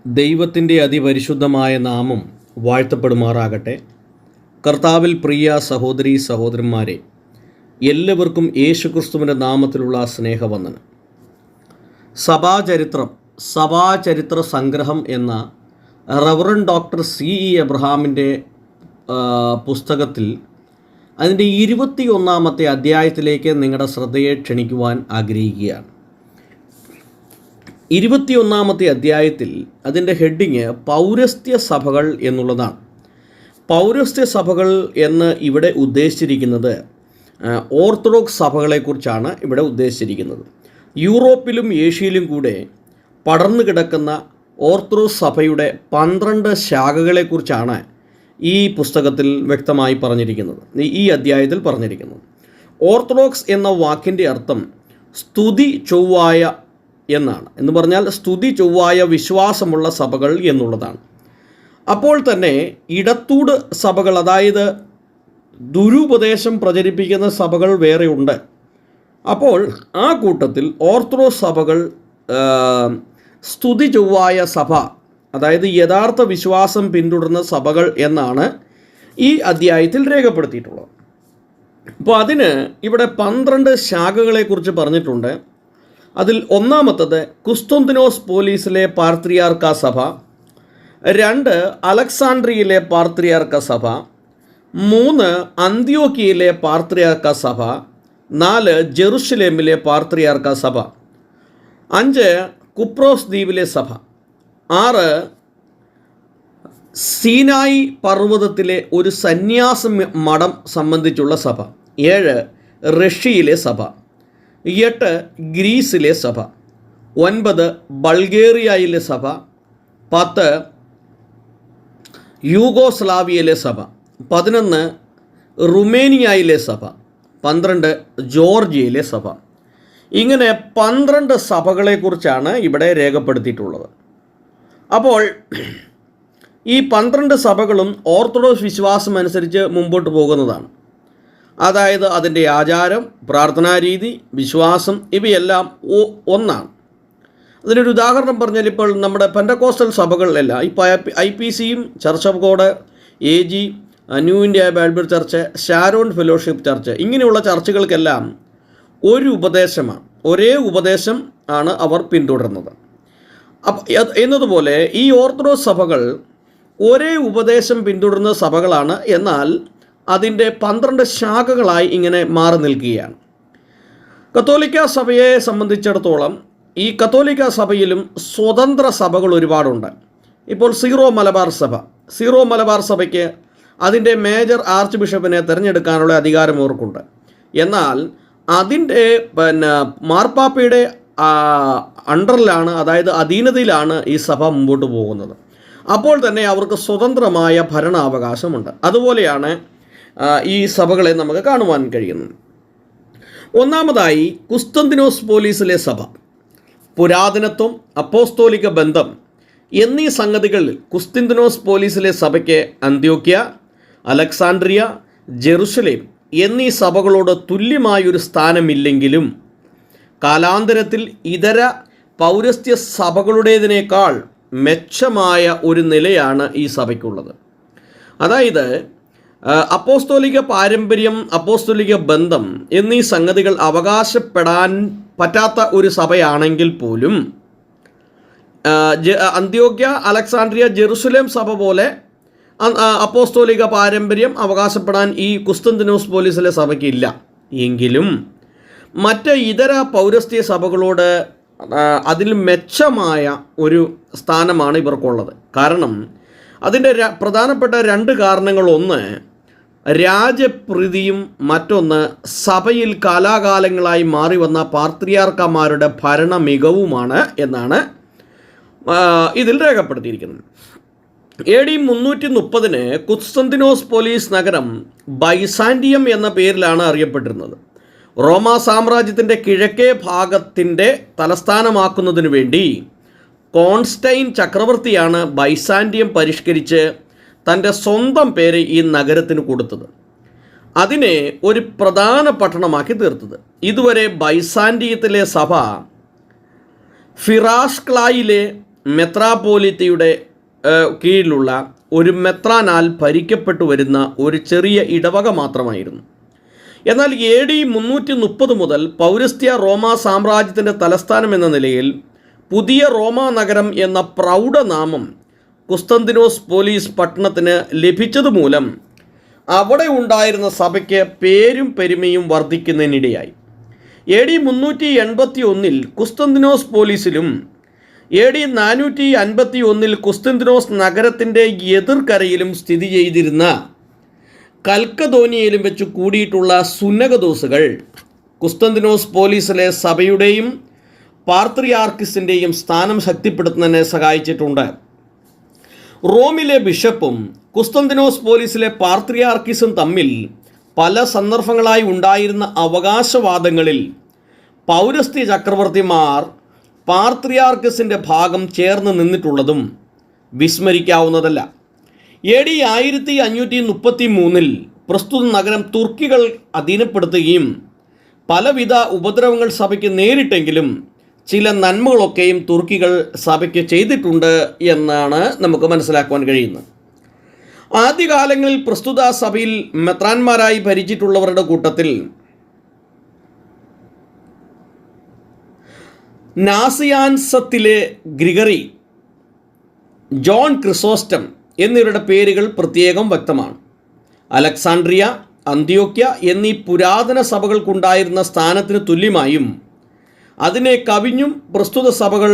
ദൈവത്തിൻ്റെ അതിപരിശുദ്ധമായ നാമം വാഴ്ത്തപ്പെടുമാറാകട്ടെ. കർത്താവിൽ പ്രിയ സഹോദരീ സഹോദരന്മാരെ, എല്ലാവർക്കും യേശുക്രിസ്തുവിൻ്റെ നാമത്തിലുള്ള സ്നേഹവന്ദനം. സഭാചരിത്ര സംഗ്രഹം എന്ന റവറൻ ഡോക്ടർ C.E. എബ്രഹാമിൻ്റെ പുസ്തകത്തിൽ അതിൻ്റെ 21-ാമത്തെ അധ്യായത്തിലേക്ക് നിങ്ങളുടെ ശ്രദ്ധയെ ക്ഷണിക്കുവാൻ ആഗ്രഹിക്കുകയാണ്. 21-ാമത്തെ അധ്യായത്തിൽ അതിൻ്റെ ഹെഡിങ് പൗരസ്ത്യ സഭകൾ എന്നുള്ളതാണ്. പൗരസ്ത്യ സഭകൾ എന്ന് ഇവിടെ ഉദ്ദേശിച്ചിരിക്കുന്നത് ഓർത്തഡോക്സ് സഭകളെക്കുറിച്ചാണ് ഇവിടെ ഉദ്ദേശിച്ചിരിക്കുന്നത്. യൂറോപ്പിലും ഏഷ്യയിലും കൂടെ പടർന്നു കിടക്കുന്ന ഓർത്തഡോക്സ് സഭയുടെ 12 ശാഖകളെക്കുറിച്ചാണ് ഈ പുസ്തകത്തിൽ വ്യക്തമായി പറഞ്ഞിരിക്കുന്നത്, ഈ അധ്യായത്തിൽ പറഞ്ഞിരിക്കുന്നത്. ഓർത്തഡോക്സ് എന്ന വാക്കിൻ്റെ അർത്ഥം സ്തുതി ചൊവ്വായ എന്നാണ്. എന്ന് പറഞ്ഞാൽ സ്തുതി ചൊവ്വായ വിശ്വാസമുള്ള സഭകൾ എന്നുള്ളതാണ്. അപ്പോൾ തന്നെ ഇടത്തൂട് സഭകൾ, അതായത് ദുരുപദേശം പ്രചരിപ്പിക്കുന്ന സഭകൾ വേറെ ഉണ്ട്. അപ്പോൾ ആ കൂട്ടത്തിൽ ഓർത്തഡോക്സ് സഭകൾ സ്തുതി ചൊവ്വായ സഭ, അതായത് യഥാർത്ഥ വിശ്വാസം പിന്തുടരുന്ന സഭകൾ എന്നാണ് ഈ അധ്യായത്തിൽ രേഖപ്പെടുത്തിയിട്ടുള്ളത്. അപ്പോൾ അതിന് ഇവിടെ 12 ശാഖകളെക്കുറിച്ച് പറഞ്ഞിട്ടുണ്ട്. അതിൽ ഒന്നാമത്തത് കുസ്തുന്തിനോസ് പോലീസിലെ പാർത്രിയാർക്ക സഭ, 2 അലക്സാണ്ട്രിയയിലെ പാർത്രിയാർക്ക സഭ, 3 അന്ത്യോക്യയിലെ പാർത്രിയാർക്ക സഭ, 4 ജെറുസലേമിലെ പാർത്രിയാർക്ക സഭ, 5 കുപ്രോസ് ദ്വീപിലെ സഭ, 6 സീനായി പർവ്വതത്തിലെ ഒരു സന്യാസ മഠം സംബന്ധിച്ചുള്ള സഭ, 7 റഷ്യയിലെ സഭ, 8 ഗ്രീസിലെ സഭ, 9 ബൾഗേറിയയിലെ സഭ, 10 യൂഗോസ്ലാവിയയിലെ സഭ, 11 റുമേനിയയിലെ സഭ, 12 ജോർജിയയിലെ സഭ. ഇങ്ങനെ 12 സഭകളെക്കുറിച്ചാണ് ഇവിടെ രേഖപ്പെടുത്തിയിട്ടുള്ളത്. അപ്പോൾ ഈ 12 സഭകളും ഓർത്തഡോക്സ് വിശ്വാസം അനുസരിച്ച് മുമ്പോട്ട് പോകുന്നതാണ്. അതായത് അതിൻ്റെ ആചാരം, പ്രാർത്ഥനാരീതി, വിശ്വാസം ഇവയെല്ലാം ഒന്നാണ്. അതിനൊരു ഉദാഹരണം പറഞ്ഞാൽ, ഇപ്പോൾ നമ്മുടെ പെന്തക്കോസ്റ്റൽ സഭകളിലെല്ലാം ഇപ്പോൾ IPCയും, church of God, AG, New India Bible church, Sharon fellowship church, ഇങ്ങനെയുള്ള ചർച്ചുകൾക്കെല്ലാം ഒരു ഉപദേശമാണ്, ഒരേ ഉപദേശം ആണ് അവർ പിന്തുടരുന്നത്. എന്നതുപോലെ ഈ ഓർത്തഡോക്സ് സഭകൾ ഒരേ ഉപദേശം പിന്തുടരുന്ന സഭകളാണ്. എന്നാൽ അതിൻ്റെ 12 ശാഖകളായി ഇങ്ങനെ മാറി നിൽക്കുകയാണ്. കത്തോലിക്ക സഭയെ സംബന്ധിച്ചിടത്തോളം ഈ കത്തോലിക്ക സഭയിലും സ്വതന്ത്ര സഭകൾ ഒരുപാടുണ്ട്. ഇപ്പോൾ സീറോ മലബാർ സഭയ്ക്ക് അതിൻ്റെ മേജർ ആർച്ച് ബിഷപ്പിനെ തിരഞ്ഞെടുക്കാനുള്ള അധികാരം അവർക്കുണ്ട്. എന്നാൽ അതിൻ്റെ മാർപ്പാപ്പയുടെ അണ്ടറിലാണ്, അതായത് അധീനതയിലാണ് ഈ സഭ മുമ്പോട്ട് പോകുന്നത്. അപ്പോൾ തന്നെ അവർക്ക് സ്വതന്ത്രമായ ഭരണാവകാശമുണ്ട്. അതുപോലെയാണ് ഈ സഭകളെ നമുക്ക് കാണുവാൻ കഴിയുന്നത്. ഒന്നാമതായി കുസ്തുന്തിനോസ് പോലീസിലെ സഭ. പുരാതനത്വം, അപ്പോസ്തോലിക ബന്ധം എന്നീ സംഗതികളിൽ കുസ്തുന്തിനോസ് പോലീസിലെ സഭയ്ക്ക് അന്ത്യോക്യ, അലക്സാണ്ട്രിയ, ജെറുസലേം എന്നീ സഭകളോട് തുല്യമായൊരു സ്ഥാനമില്ലെങ്കിലും കാലാന്തരത്തിൽ ഇതര പൗരസ്ത്യ സഭകളുടേതിനേക്കാൾ മെച്ചമായ ഒരു നിലയാണ് ഈ സഭയ്ക്കുള്ളത്. അതായത് അപ്പോസ്തോലിക പാരമ്പര്യം, അപ്പോസ്തോലിക ബന്ധം എന്നീ സംഗതികൾ അവകാശപ്പെടാൻ പറ്റാത്ത ഒരു സഭയാണെങ്കിൽ പോലും അന്ത്യോക്യ, അലക്സാണ്ട്രിയ, ജെറുസലേം സഭ പോലെ അപ്പോസ്തോലിക പാരമ്പര്യം അവകാശപ്പെടാൻ ഈ കുസ്തുന്തിനോസ് പോലീസിലെ സഭയ്ക്ക് ഇല്ല. എങ്കിലും മറ്റ് ഇതര പൗരസ്ത്യ സഭകളോട് അതിൽ മെച്ചമായ ഒരു സ്ഥാനമാണ് ഇവർക്കുള്ളത്. കാരണം അതിൻ്റെ പ്രധാനപ്പെട്ട 2 കാരണങ്ങൾ. ഒന്ന്, രാജപ്രീതിയും മറ്റൊന്ന് സഭയിൽ കാലാകാലങ്ങളായി മാറി വന്ന പാർത്രിയാർക്കന്മാരുടെ ഭരണ മികവുമാണ് എന്നാണ് ഇതിൽ രേഖപ്പെടുത്തിയിരിക്കുന്നത്. AD 330 കുസ്തുന്തിനോസ് പോലീസ് നഗരം ബൈസാൻഡിയം എന്ന പേരിലാണ് അറിയപ്പെട്ടിരുന്നത്. റോമാ സാമ്രാജ്യത്തിൻ്റെ കിഴക്കേ ഭാഗത്തിൻ്റെ തലസ്ഥാനമാക്കുന്നതിനു വേണ്ടി കോൺസ്റ്റൈൻ ചക്രവർത്തിയാണ് ബൈസാൻഡിയം പരിഷ്കരിച്ച് തൻ്റെ സ്വന്തം പേര് ഈ നഗരത്തിന് കൊടുത്തത്. അതിനെ ഒരു പ്രധാന പട്ടണമാക്കി തീർത്തത്. ഇതുവരെ ബൈസാൻഡിയത്തിലെ സഭ ഫിറാഷ്ക്ലായിലെ മെത്രാപ്പോലിത്തയുടെ കീഴിലുള്ള ഒരു മെത്രാനാൽ ഭരിക്കപ്പെട്ടു വരുന്ന ഒരു ചെറിയ ഇടവക മാത്രമായിരുന്നു. എന്നാൽ AD 330 മുതൽ പൗരസ്ത്യ റോമാ സാമ്രാജ്യത്തിൻ്റെ തലസ്ഥാനം എന്ന നിലയിൽ പുതിയ റോമാ നഗരം എന്ന പ്രൗഢനാമം കുസ്തന്തിനോസ് പോലീസ് പട്ടണത്തിന് ലഭിച്ചതുമൂലം അവിടെ ഉണ്ടായിരുന്ന സഭയ്ക്ക് പേരും പെരുമയും വർദ്ധിക്കുന്നതിനിടയായി. AD 381 കുസ്തന്തിനോസ് പോലീസിലും AD 451 കുസ്തന്തിനോസ് നഗരത്തിൻ്റെ എതിർക്കരയിലും സ്ഥിതി ചെയ്തിരുന്ന കൽക്കദോനിയയിലും വെച്ച് കൂടിയിട്ടുള്ള സുന്നകദോസുകൾ കുസ്തന്തിനോസ് പോലീസിലെ സഭയുടെയും പാർത്രിയാർക്കിസിൻ്റെയും സ്ഥാനം ശക്തിപ്പെടുത്തുന്നതിനെ സഹായിച്ചിട്ടുണ്ട്. റോമിലെ ബിഷപ്പും കുസ്തന്തിനോസ് പോലീസിലെ പാർത്രിയാർക്കിസും തമ്മിൽ പല സന്ദർഭങ്ങളായി ഉണ്ടായിരുന്ന അവകാശവാദങ്ങളിൽ പൗരസ്ത്യ ചക്രവർത്തിമാർ പാർത്രിയാർക്കിസിൻ്റെ ഭാഗം ചേർന്ന് നിന്നിട്ടുള്ളതും വിസ്മരിക്കാവുന്നതല്ല. AD 1533 പ്രസ്തുത നഗരം തുർക്കികൾ അധീനപ്പെടുത്തുകയും പലവിധ ഉപദ്രവങ്ങൾ സഭയ്ക്ക് നേരിട്ടെങ്കിലും ചില നന്മകളൊക്കെയും തുർക്കികൾ സഭയ്ക്ക് ചെയ്തിട്ടുണ്ട് എന്നാണ് നമുക്ക് മനസ്സിലാക്കുവാൻ കഴിയുന്നത്. ആദ്യകാലങ്ങളിൽ പ്രസ്തുത സഭയിൽ മെത്രാന്മാരായി ഭരിച്ചിട്ടുള്ളവരുടെ കൂട്ടത്തിൽ നാസിയാൻസത്തിലെ ഗ്രിഗറി, ജോൺ ക്രിസോസ്റ്റം എന്നിവരുടെ പേരുകൾ പ്രത്യേകം വ്യക്തമാണ്. അലക്സാണ്ട്രിയ, അന്ത്യോക്യ എന്നീ പുരാതന സഭകൾക്കുണ്ടായിരുന്ന സ്ഥാനത്തിന് തുല്യമായും അതിനെ കവിഞ്ഞും പ്രസ്തുത സഭകൾ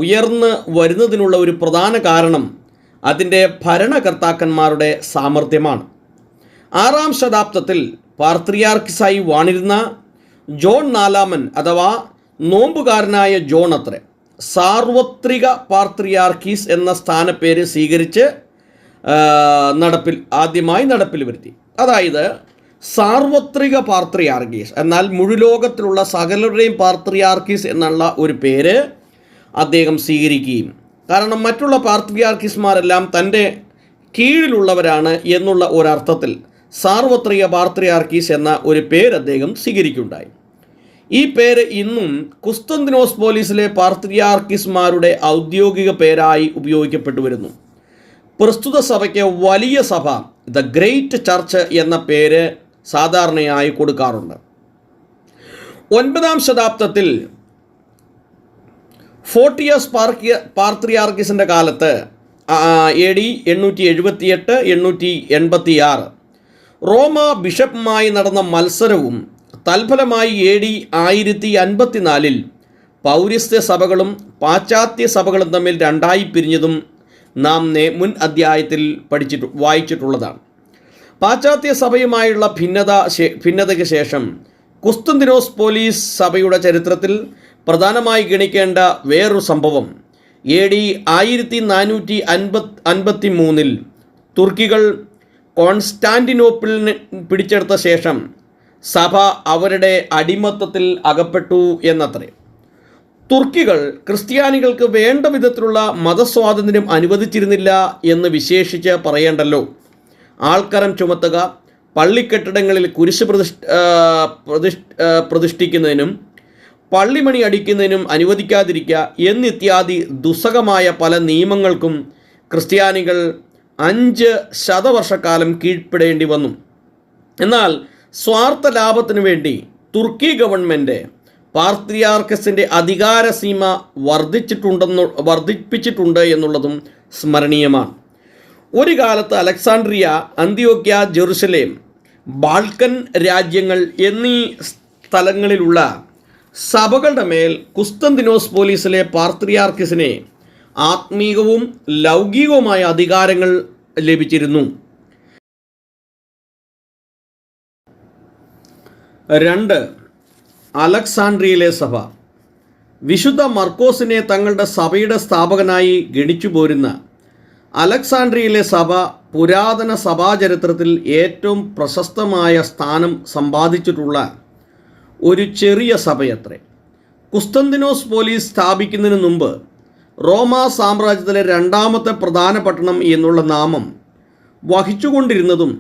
ഉയർന്ന് വരുന്നതിനുള്ള ഒരു പ്രധാന കാരണം അതിൻ്റെ ഭരണകർത്താക്കന്മാരുടെ സാമർഥ്യമാണ്. 6-ാം ശതാബ്ദത്തിൽ പാർത്രിയാർക്കിസായി വാണിരുന്ന ജോൺ 4 അഥവാ നോമ്പുകാരനായ ജോൺ അത്രേ സാർവത്രിക പാർത്രിയാർക്കീസ് എന്ന സ്ഥാനപ്പേര് സ്വീകരിച്ച് ആദ്യമായി നടപ്പിൽ വരുത്തി. അതായത് സാർവത്രിക പാർത്രിയാർക്കീസ് എന്നാൽ മുഴുലോകത്തിലുള്ള സകലരുടെയും പാർത്രിയാർക്കീസ് എന്നുള്ള ഒരു പേര് അദ്ദേഹം സ്വീകരിക്കുകയും, കാരണം മറ്റുള്ള പാർത്രിയാർക്കീസ്മാരെല്ലാം തൻ്റെ കീഴിലുള്ളവരാണ് എന്നുള്ള ഒരർത്ഥത്തിൽ സാർവത്രിക പാർത്രിയാർക്കീസ് എന്ന ഒരു പേര് അദ്ദേഹം സ്വീകരിക്കുകയുണ്ടായി. ഈ പേര് ഇന്നും കുസ്തന്തിനോസ് പോലീസിലെ പാർത്രിയാർക്കീസ്മാരുടെ ഔദ്യോഗിക പേരായി ഉപയോഗിക്കപ്പെട്ടു വരുന്നു. പ്രസ്തുത സഭയ്ക്ക് വലിയ സഭ, ദ ഗ്രേറ്റ് ചർച്ച് എന്ന പേര് സാധാരണയായി കൊടുക്കാറുണ്ട്. 9-ാം ശതാബ്ദത്തിൽ ഫോർട്ടിയസ് പാർത്രിയാർക്കിസിൻ്റെ കാലത്ത് AD 878 886 റോമ ബിഷപ്പുമായി നടന്ന മത്സരവും തൽഫലമായി AD 1054 പൗരസ്ത്യ സഭകളും പാശ്ചാത്യ സഭകളും തമ്മിൽ രണ്ടായി പിരിഞ്ഞതും നാം മുൻ അധ്യായത്തിൽ വായിച്ചിട്ടുള്ളതാണ്. പാശ്ചാത്യ സഭയുമായുള്ള ഭിന്നതയ്ക്ക് ശേഷം കുസ്തന്തിനോസ് പോലീസ് സഭയുടെ ചരിത്രത്തിൽ പ്രധാനമായി ഗണിക്കേണ്ട വേറൊരു സംഭവം AD 1453 തുർക്കികൾ കോൺസ്റ്റാന്റിനോപ്പിളിന് പിടിച്ചെടുത്ത ശേഷം സഭ അവരുടെ അടിമത്തത്തിൽ അകപ്പെട്ടു എന്നത്രേ. തുർക്കികൾ ക്രിസ്ത്യാനികൾക്ക് വേണ്ട വിധത്തിലുള്ള മതസ്വാതന്ത്ര്യം അനുവദിച്ചിരുന്നില്ല എന്ന് വിശേഷിച്ച് പറയേണ്ടല്ലോ. ആൾക്കരം ചുമത്തുക, പള്ളിക്കെട്ടിടങ്ങളിൽ കുരിശ് പ്രതിഷ്ഠിക്കുന്നതിനും പള്ളിമണി അടിക്കുന്നതിനും അനുവദിക്കാതിരിക്കുക എന്നിത്യാദി ദുസ്സഹമായ പല നിയമങ്ങൾക്കും ക്രിസ്ത്യാനികൾ 5 ശതവർഷക്കാലം കീഴ്പ്പെടേണ്ടി വന്നു. എന്നാൽ സ്വാർത്ഥ ലാഭത്തിനു വേണ്ടി തുർക്കി ഗവൺമെൻറ് പാർത്രിയാർക്കസിൻ്റെ അധികാരസീമ വർദ്ധിപ്പിച്ചിട്ടുണ്ട് എന്നുള്ളതും സ്മരണീയമാണ്. ഒരു കാലത്ത് അലക്സാണ്ട്രിയ, അന്ത്യോക്യ, ജെറുസലേം, ബാൾക്കൻ രാജ്യങ്ങൾ എന്നീ സ്ഥലങ്ങളിലുള്ള സഭകളുടെ മേൽ കുസ്തന്തിനോസ് പോലീസിലെ പാർത്രിയാർക്കിസിനെ ആത്മീകവും ലൗകികവുമായ അധികാരങ്ങൾ ലഭിച്ചിരുന്നു. 2. അലക്സാണ്ട്രിയയിലെ സഭ. വിശുദ്ധ മർക്കോസിനെ തങ്ങളുടെ സഭയുടെ സ്ഥാപകനായി ഗണിച്ചു പോരുന്ന അലക്സാണ്ട്രിയയിലെ സഭ പുരാതന സഭാചരിത്രത്തിൽ ഏറ്റവും പ്രശസ്തമായ സ്ഥാനം സമ്പാദിച്ചിട്ടുള്ള ഒരു ചെറിയ സഭയത്രേ. കുസ്തന്തിനോസ് പോലീസ് സ്ഥാപിക്കുന്നതിന് മുമ്പ് റോമാ സാമ്രാജ്യത്തിലെ 2ാമത്തെ പ്രധാന പട്ടണം എന്നുള്ള നാമം വഹിച്ചുകൊണ്ടിരുന്നതും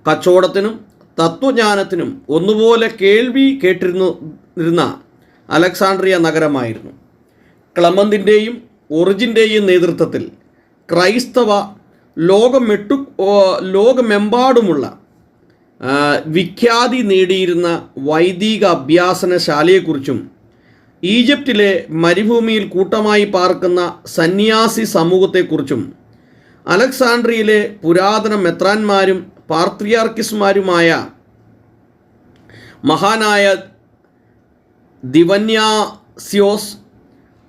കച്ചവടത്തിനും തത്വജ്ഞാനത്തിനും ഒന്നുപോലെ കേൾവി കേട്ടിരുന്ന അലക്സാണ്ട്രിയ നഗരമായിരുന്നു. ക്ലമന്തിൻ്റെയും ഒറിജിൻ്റെയും നേതൃത്വത്തിൽ ക്രൈസ്തവ ലോകമെമ്പാടുമുള്ള വിഖ്യാതി നേടിയിരുന്ന വൈദിക അഭ്യാസനശാലയെക്കുറിച്ചും ഈജിപ്തിലെ മരുഭൂമിയിൽ കൂട്ടമായി പാർക്കുന്ന സന്യാസി സമൂഹത്തെക്കുറിച്ചും അലക്സാണ്ട്രിയയിലെ പുരാതന മെത്രാന്മാരും പാത്രിയാർക്കിസ്മാരുമായ മഹാനായ ദിവന്യാസ്യോസ്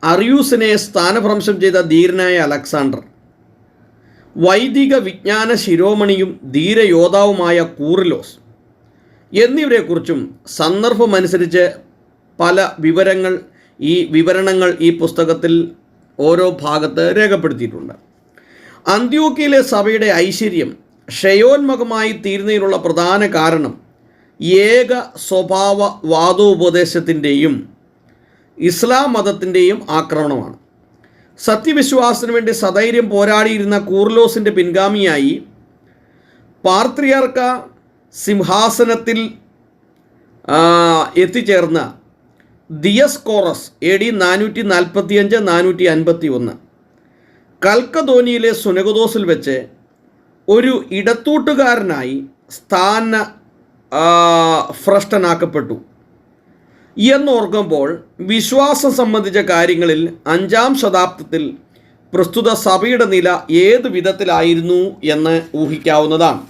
അറിയൂസിനെ സ്ഥാനഭ്രംശം ചെയ്ത ധീരനായ അലക്സാണ്ടർ, വൈദിക വിജ്ഞാന ശിരോമണിയും ധീരയോദ്ധാവുമായ കൂറിലോസ് എന്നിവരെക്കുറിച്ചും സന്ദർഭമനുസരിച്ച് പല വിവരണങ്ങൾ ഈ പുസ്തകത്തിൽ ഓരോ ഭാഗത്ത് രേഖപ്പെടുത്തിയിട്ടുണ്ട്. അന്ത്യോക്യയിലെ സഭയുടെ ഐശ്വര്യം ക്ഷയോന്മുഖമായി തീരുന്നതിനുള്ള പ്രധാന കാരണം ഏക സ്വഭാവ വാദോപദേശത്തിൻ്റെയും ഇസ്ലാം മതത്തിൻ്റെയും ആക്രമണമാണ്. സത്യവിശ്വാസത്തിനു വേണ്ടി സധൈര്യം പോരാടിയിരുന്ന കൂർലോസിൻ്റെ പിൻഗാമിയായി പാത്രിയാർക്ക സിംഹാസനത്തിൽ എത്തിച്ചേർന്ന ദിയസ്കോറസ് AD 445-451 കൽക്കദോനിയിലെ സുനഗദോസിൽ വെച്ച് ഒരു ഇടത്തൂട്ടുകാരനായി ഭ്രഷ്ടനാക്കപ്പെട്ടു എന്നോർക്കുമ്പോൾ വിശ്വാസം സംബന്ധിച്ച കാര്യങ്ങളിൽ 5-ാം ശതാബ്ദത്തിൽ പ്രസ്തുത സഭയുടെ നില ഏത് വിധത്തിലായിരുന്നു എന്ന് ഊഹിക്കാവുന്നതാണ്.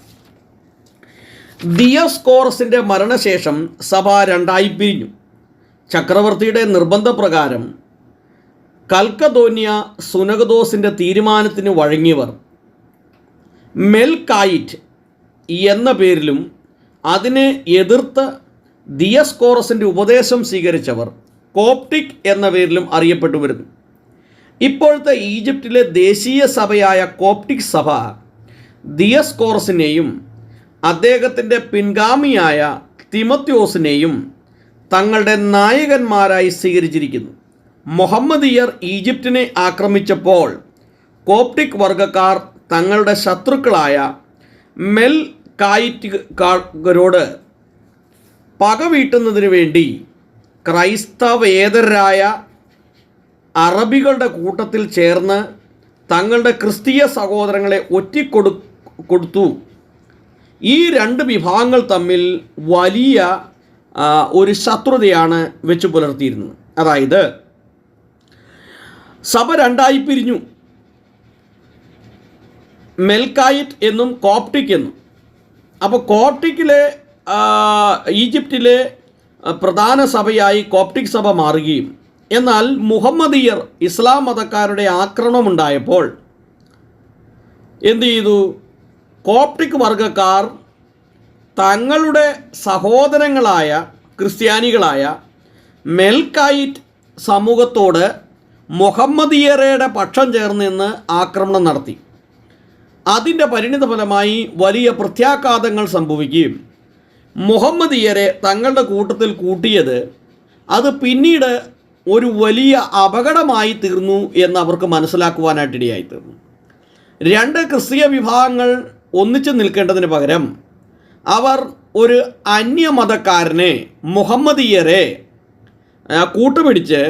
ദിയസ്കോറസിൻ്റെ മരണശേഷം സഭ രണ്ടായി പിരിഞ്ഞു. ചക്രവർത്തിയുടെ നിർബന്ധപ്രകാരം കൽക്കദോന്യ സുനഗദോസിൻ്റെ തീരുമാനത്തിന് വഴങ്ങിയവർ മെൽകായിറ്റ് എന്ന പേരിലും അതിനെ എതിർത്ത് ദിയസ്കോറസിൻ്റെ ഉപദേശം സ്വീകരിച്ചവർ കോപ്റ്റിക് എന്ന പേരിലും അറിയപ്പെട്ടു വരുന്നു. ഇപ്പോഴത്തെ ഈജിപ്തിലെ ദേശീയ സഭയായ കോപ്റ്റിക് സഭ ദിയസ്കോറസിനെയും അദ്ദേഹത്തിൻ്റെ പിൻഗാമിയായ തിമോത്തിയോസിനെയും തങ്ങളുടെ നായകന്മാരായി സ്വീകരിച്ചിരിക്കുന്നു. മുഹമ്മദിയർ ഈജിപ്തിനെ ആക്രമിച്ചപ്പോൾ കോപ്റ്റിക് വർഗക്കാർ തങ്ങളുടെ ശത്രുക്കളായ മെൽകായിറ്റുകാരോട് പകവീട്ടുന്നതിന് വേണ്ടി ക്രൈസ്തവേതരരായ അറബികളുടെ കൂട്ടത്തിൽ ചേർന്ന് തങ്ങളുടെ ക്രിസ്തീയ സഹോദരങ്ങളെ ഒറ്റിക്കൊടുത്തു. ഈ രണ്ട് വിഭാഗങ്ങൾ തമ്മിൽ വലിയ ഒരു ശത്രുതയാണ് വെച്ച് പുലർത്തിയിരുന്നത്. അതായത് സഭ രണ്ടായി പിരിഞ്ഞു, മെൽകായിറ്റ് എന്നും കോപ്റ്റിക് എന്നും. അപ്പോൾ കോപ്റ്റിക്കിലെ ഈജിപ്തിലെ പ്രധാന സഭയായി കോപ്റ്റിക് സഭ മാറുകയും എന്നാൽ മുഹമ്മദിയർ ഇസ്ലാം മതക്കാരുടെ ആക്രമണമുണ്ടായപ്പോൾ എന്തു ചെയ്തു? കോപ്റ്റിക് വർഗക്കാർ തങ്ങളുടെ സഹോദരങ്ങളായ ക്രിസ്ത്യാനികളായ മെൽകായിറ്റ് സമൂഹത്തോട് മുഹമ്മദിയരുടെ പക്ഷം ചേർന്ന് നിന്ന് ആക്രമണം നടത്തി. അതിൻ്റെ പരിണിതഫലമായി വലിയ പ്രത്യാഘാതങ്ങൾ സംഭവിക്കുകയും മുഹമ്മദിയരെ തങ്ങളുടെ കൂട്ടത്തിൽ കൂട്ടിയത് അത് പിന്നീട് ഒരു വലിയ അപകടമായി തീർന്നു എന്ന് അവർക്ക് മനസ്സിലാക്കുവാനായിട്ടിടയായി തീർന്നു. രണ്ട് ക്രിസ്തീയ വിഭാഗങ്ങൾ ഒന്നിച്ചു നിൽക്കേണ്ടതിന് പകരം അവർ ഒരു അന്യമതക്കാരനെ, മുഹമ്മദിയരെ കൂട്ടുപിടിച്ച്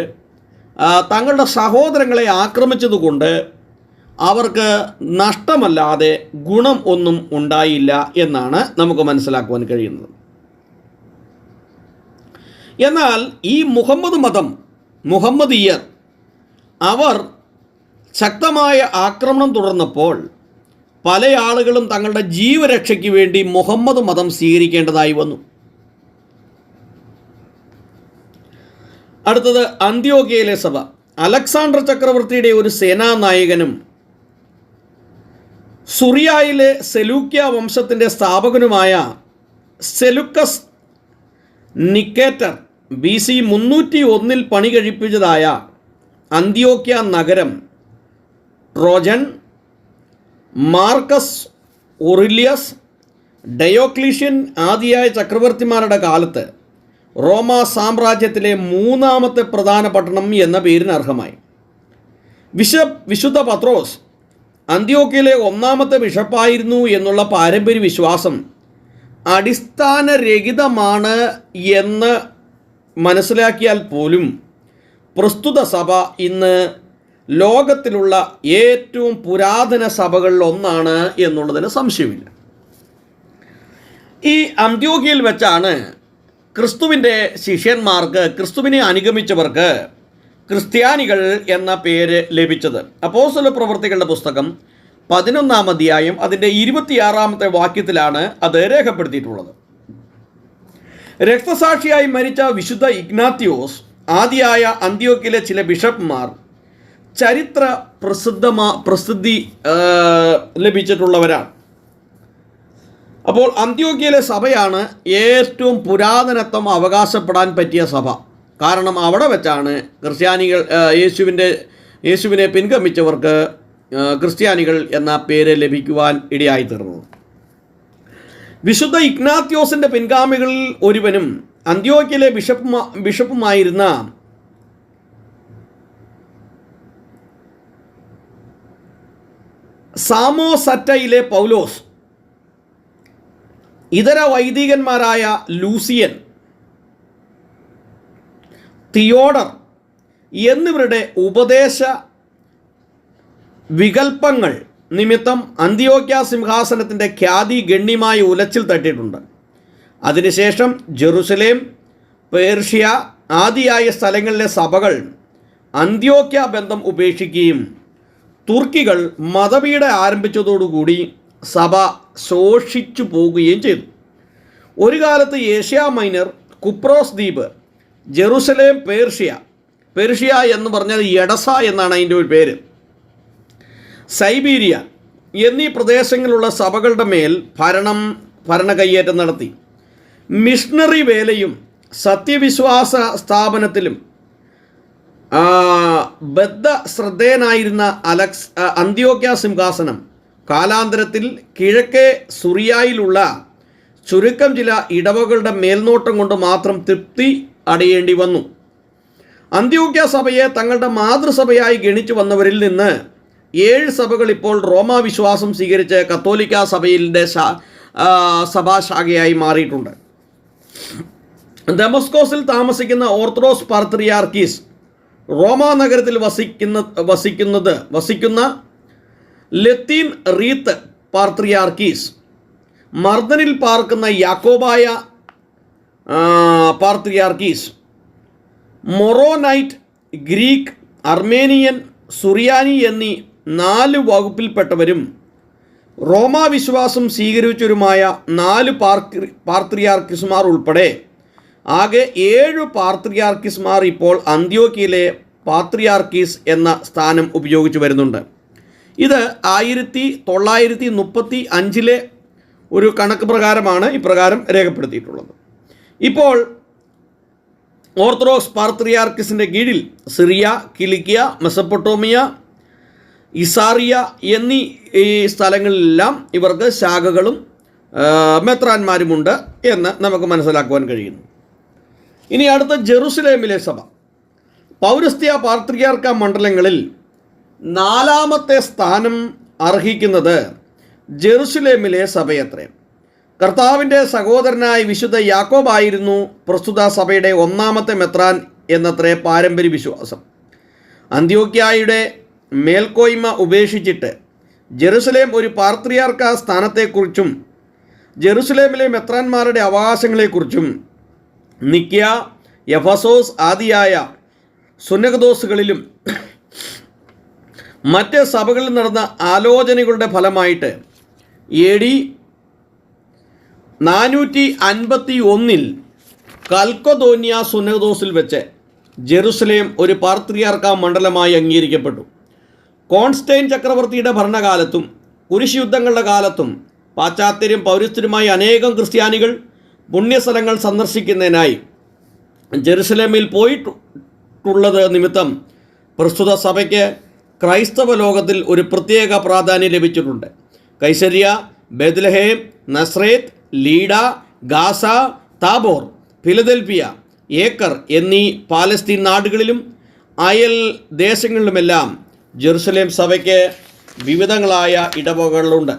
തങ്ങളുടെ സഹോദരങ്ങളെ ആക്രമിച്ചതുകൊണ്ട് അവർക്ക് നഷ്ടമല്ലാതെ ഗുണം ഒന്നും ഉണ്ടായില്ല എന്നാണ് നമുക്ക് മനസ്സിലാക്കുവാൻ കഴിയുന്നത്. എന്നാൽ ഈ മുഹമ്മദിയർ അവർ ശക്തമായ ആക്രമണം തുടർന്നപ്പോൾ പല ആളുകളും തങ്ങളുടെ ജീവരക്ഷയ്ക്ക് വേണ്ടി മുഹമ്മദ് മതം സ്വീകരിക്കേണ്ടതായി വന്നു. അടുത്തത് അന്ത്യോക്യയിലെ സഭ. അലക്സാണ്ടർ ചക്രവർത്തിയുടെ ഒരു സേനാനായകനും സുറിയായിലെ സെലൂക്യ വംശത്തിൻ്റെ സ്ഥാപകനുമായ സെലുക്കസ് നിക്കേറ്റർ BC 301 പണി കഴിപ്പിച്ചതായ അന്ത്യോക്യ നഗരം ട്രോജൻ, മാർക്കസ് ഒറിലിയസ്, ഡയോക്ലീഷ്യൻ ആദിയായ ചക്രവർത്തിമാരുടെ കാലത്ത് റോമ സാമ്രാജ്യത്തിലെ മൂന്നാമത്തെ പ്രധാന പട്ടണം എന്ന പേരിന് അർഹമായി. വിശുദ്ധ പത്രോസ് അന്ത്യോക്യയിലെ ഒന്നാമത്തെ ബിഷപ്പായിരുന്നു എന്നുള്ള പാരമ്പര്യ വിശ്വാസം അടിസ്ഥാനരഹിതമാണ് എന്ന് മനസ്സിലാക്കിയാൽ പോലും പ്രസ്തുത സഭ ഇന്ന് ലോകത്തിലുള്ള ഏറ്റവും പുരാതന സഭകളിൽ ഒന്നാണ് എന്നുള്ളതിന് സംശയമില്ല. ഈ അന്ത്യോക്യയിൽ വെച്ചാണ് ക്രിസ്തുവിൻ്റെ ശിഷ്യന്മാർക്ക്, ക്രിസ്തുവിനെ അനുഗമിച്ചവർക്ക് ക്രിസ്ത്യാനികൾ എന്ന പേര് ലഭിച്ചത്. അപ്പോസ്തല പ്രവൃത്തികളുടെ പുസ്തകം 11-ാം അധ്യായം അതിൻ്റെ 26-ാമത്തെ വാക്യത്തിലാണ് അത് രേഖപ്പെടുത്തിയിട്ടുള്ളത്. രക്തസാക്ഷിയായി മരിച്ച വിശുദ്ധ ഇഗ്നാത്യോസ് ആദിയായ അന്ത്യോക്യയിലെ ചില ബിഷപ്പ്മാർ ചരിത്ര പ്രസിദ്ധി ലഭിച്ചിട്ടുള്ളവരാണ്. അപ്പോൾ അന്ത്യോക്യയിലെ സഭയാണ് ഏറ്റവും പുരാതനത്വം അവകാശപ്പെടാൻ പറ്റിയ സഭ. കാരണം അവിടെ വെച്ചാണ് ക്രിസ്ത്യാനികൾ യേശുവിനെ പിൻഗമിച്ചവർക്ക് ക്രിസ്ത്യാനികൾ എന്ന പേര് ലഭിക്കുവാൻ ഇടയായിത്തീർന്നത്. വിശുദ്ധ ഇഗ്നാത്യോസിൻ്റെ പിൻഗാമികളിൽ ഒരുവനും അന്ത്യോക്യയിലെ ബിഷപ്പുമായിരുന്ന സാമോസറ്റയിലെ പൗലോസ്, ഇതര വൈദികന്മാരായ ലൂസിയൻ, തിയോഡർ എന്നിവരുടെ ഉപദേശ വികൽപ്പങ്ങൾ നിമിത്തം അന്ത്യോക്യ സിംഹാസനത്തിൻ്റെ ഖ്യാതി ഗണ്യമായി ഉലച്ചിൽ തട്ടിയിട്ടുണ്ട്. അതിനുശേഷം ജെറുസലേം, പേർഷ്യ ആദിയായ സ്ഥലങ്ങളിലെ സഭകൾ അന്ത്യോക്യ ബന്ധം ഉപേക്ഷിക്കുകയും തുർക്കികൾ മതപീഠം ആരംഭിച്ചതോടുകൂടി സഭ ശോഷിച്ചു പോകുകയും ചെയ്തു. ഒരു കാലത്ത് ഏഷ്യ മൈനർ, കുപ്രോസ് ദ്വീപ്, ജെറുസലേം, പേർഷ്യ എന്ന് പറഞ്ഞാൽ എഡസ എന്നാണ് അതിൻ്റെ ഒരു പേര്, സൈബീരിയ എന്നീ പ്രദേശങ്ങളിലുള്ള സഭകളുടെ മേൽ ഭരണ കയ്യേറ്റം നടത്തി. മിഷണറി വേലയും സത്യവിശ്വാസ സ്ഥാപനത്തിലും ശ്രദ്ധേയനായിരുന്ന അന്ത്യോക്യ സിംഹാസനം കാലാന്തരത്തിൽ കിഴക്കേ സുറിയായിലുള്ള ചുരുക്കം ചില ഇടവകളുടെ മേൽനോട്ടം കൊണ്ട് മാത്രം തൃപ്തി അടയേണ്ടി വന്നു. അന്ത്യോക്യ സഭയെ തങ്ങളുടെ മാതൃസഭയായി ഗണിച്ചു വന്നവരിൽ നിന്ന് 7 സഭകൾ ഇപ്പോൾ റോമാ വിശ്വാസം സ്വീകരിച്ച് കത്തോലിക്ക സഭയിലെ സഭാശാഖയായി മാറിയിട്ടുണ്ട്. ദമസ്കോസിൽ താമസിക്കുന്ന ഓർത്തഡോക്സ് പാത്രിയാർക്കീസ്, റോമാ നഗരത്തിൽ വസിക്കുന്ന ലത്തീൻ റീത്ത് പാത്രിയാർക്കീസ്, മർദനിൽ പാർക്കുന്ന യാക്കോബായ പാത്രിയാർക്കീസ്, മൊറോനൈറ്റ്, ഗ്രീക്ക്, അർമേനിയൻ, സുറിയാനി എന്നീ 4 വകുപ്പിൽപ്പെട്ടവരും റോമാ വിശ്വാസം സ്വീകരിച്ചവരുമായ 4 പാത്രിയാർക്കീസുമാർ ഉൾപ്പെടെ ആകെ 7 പാത്രിയാർക്കീസുമാർ ഇപ്പോൾ അന്ത്യോക്യയിലെ പാത്രിയാർക്കീസ് എന്ന സ്ഥാനം ഉപയോഗിച്ചു വരുന്നുണ്ട്. ഇത് 1935 ഒരു കണക്ക് പ്രകാരമാണ് ഇപ്രകാരം രേഖപ്പെടുത്തിയിട്ടുള്ളത്. ഇപ്പോൾ ഓർത്തഡോക്സ് പാത്രിയാർക്കീസിൻ്റെ കീഴിൽ സിറിയ, കിലിക്കിയ, മെസപ്പൊട്ടോമിയ, ഇസാറിയ എന്നീ ഈ സ്ഥലങ്ങളിലെല്ലാം ഇവർക്ക് ശാഖകളും മെത്രാന്മാരുമുണ്ട് എന്ന് നമുക്ക് മനസ്സിലാക്കുവാൻ കഴിയുന്നു. ഇനി അടുത്ത ജെറുസലേമിലെ സഭ. പൗരസ്ത്യ പാത്രിയാർക്ക മണ്ഡലങ്ങളിൽ 4ാമത്തെ സ്ഥാനം അർഹിക്കുന്നത് ജെറുസലേമിലെ സഭയത്രേ. കർത്താവിൻ്റെ സഹോദരനായ വിശുദ്ധ യാക്കോബായിരുന്നു പ്രസ്തുത സഭയുടെ 1ാമത്തെ മെത്രാൻ എന്നത്രേ പാരമ്പര്യ വിശ്വാസം. അന്ത്യോക്യയുടെ മേൽക്കോയ്മ ഉപേക്ഷിച്ചിട്ട് ജെറുസലേം ഒരു പാത്രിയാർക്ക സ്ഥാനത്തെക്കുറിച്ചും ജെറുസലേമിലെ മെത്രാന്മാരുടെ അവകാശങ്ങളെക്കുറിച്ചും നിക്യ, എഫസോസ് ആദിയായ സുന്നകദോസുകളിലും മറ്റ് സഭകളിൽ നടന്ന ആലോചനകളുടെ ഫലമായിട്ട് AD 451 കൽക്കദോന്യ സുന്നകദോസിൽ വെച്ച് ജെറുസലേം ഒരു പാത്രിയാർക്ക മണ്ഡലമായി അംഗീകരിക്കപ്പെട്ടു. കോൺസ്റ്റൈൻ ചക്രവർത്തിയുടെ ഭരണകാലത്തും കുരിശുയുദ്ധങ്ങളുടെ കാലത്തും പാശ്ചാത്യരും പൗരസ്ത്യരുമായി അനേകം ക്രിസ്ത്യാനികൾ പുണ്യസ്ഥലങ്ങൾ സന്ദർശിക്കുന്നതിനായി ജെറുസലേമിൽ പോയിട്ടുള്ളത് നിമിത്തം പ്രസ്തുത സഭയ്ക്ക് ക്രൈസ്തവ ലോകത്തിൽ ഒരു പ്രത്യേക പ്രാധാന്യം ലഭിച്ചിട്ടുണ്ട്. Caesarea, Bethlehem, Nazareth, ലീഡ, Gaza, Tabor, Philadelphia, acre എന്നീ പാലസ്തീൻ നാടുകളിലും അയൽ ദേശങ്ങളിലുമെല്ലാം ജെറുസലേം സഭയ്ക്ക് വിവിധങ്ങളായ ഇടവകകളുണ്ട്.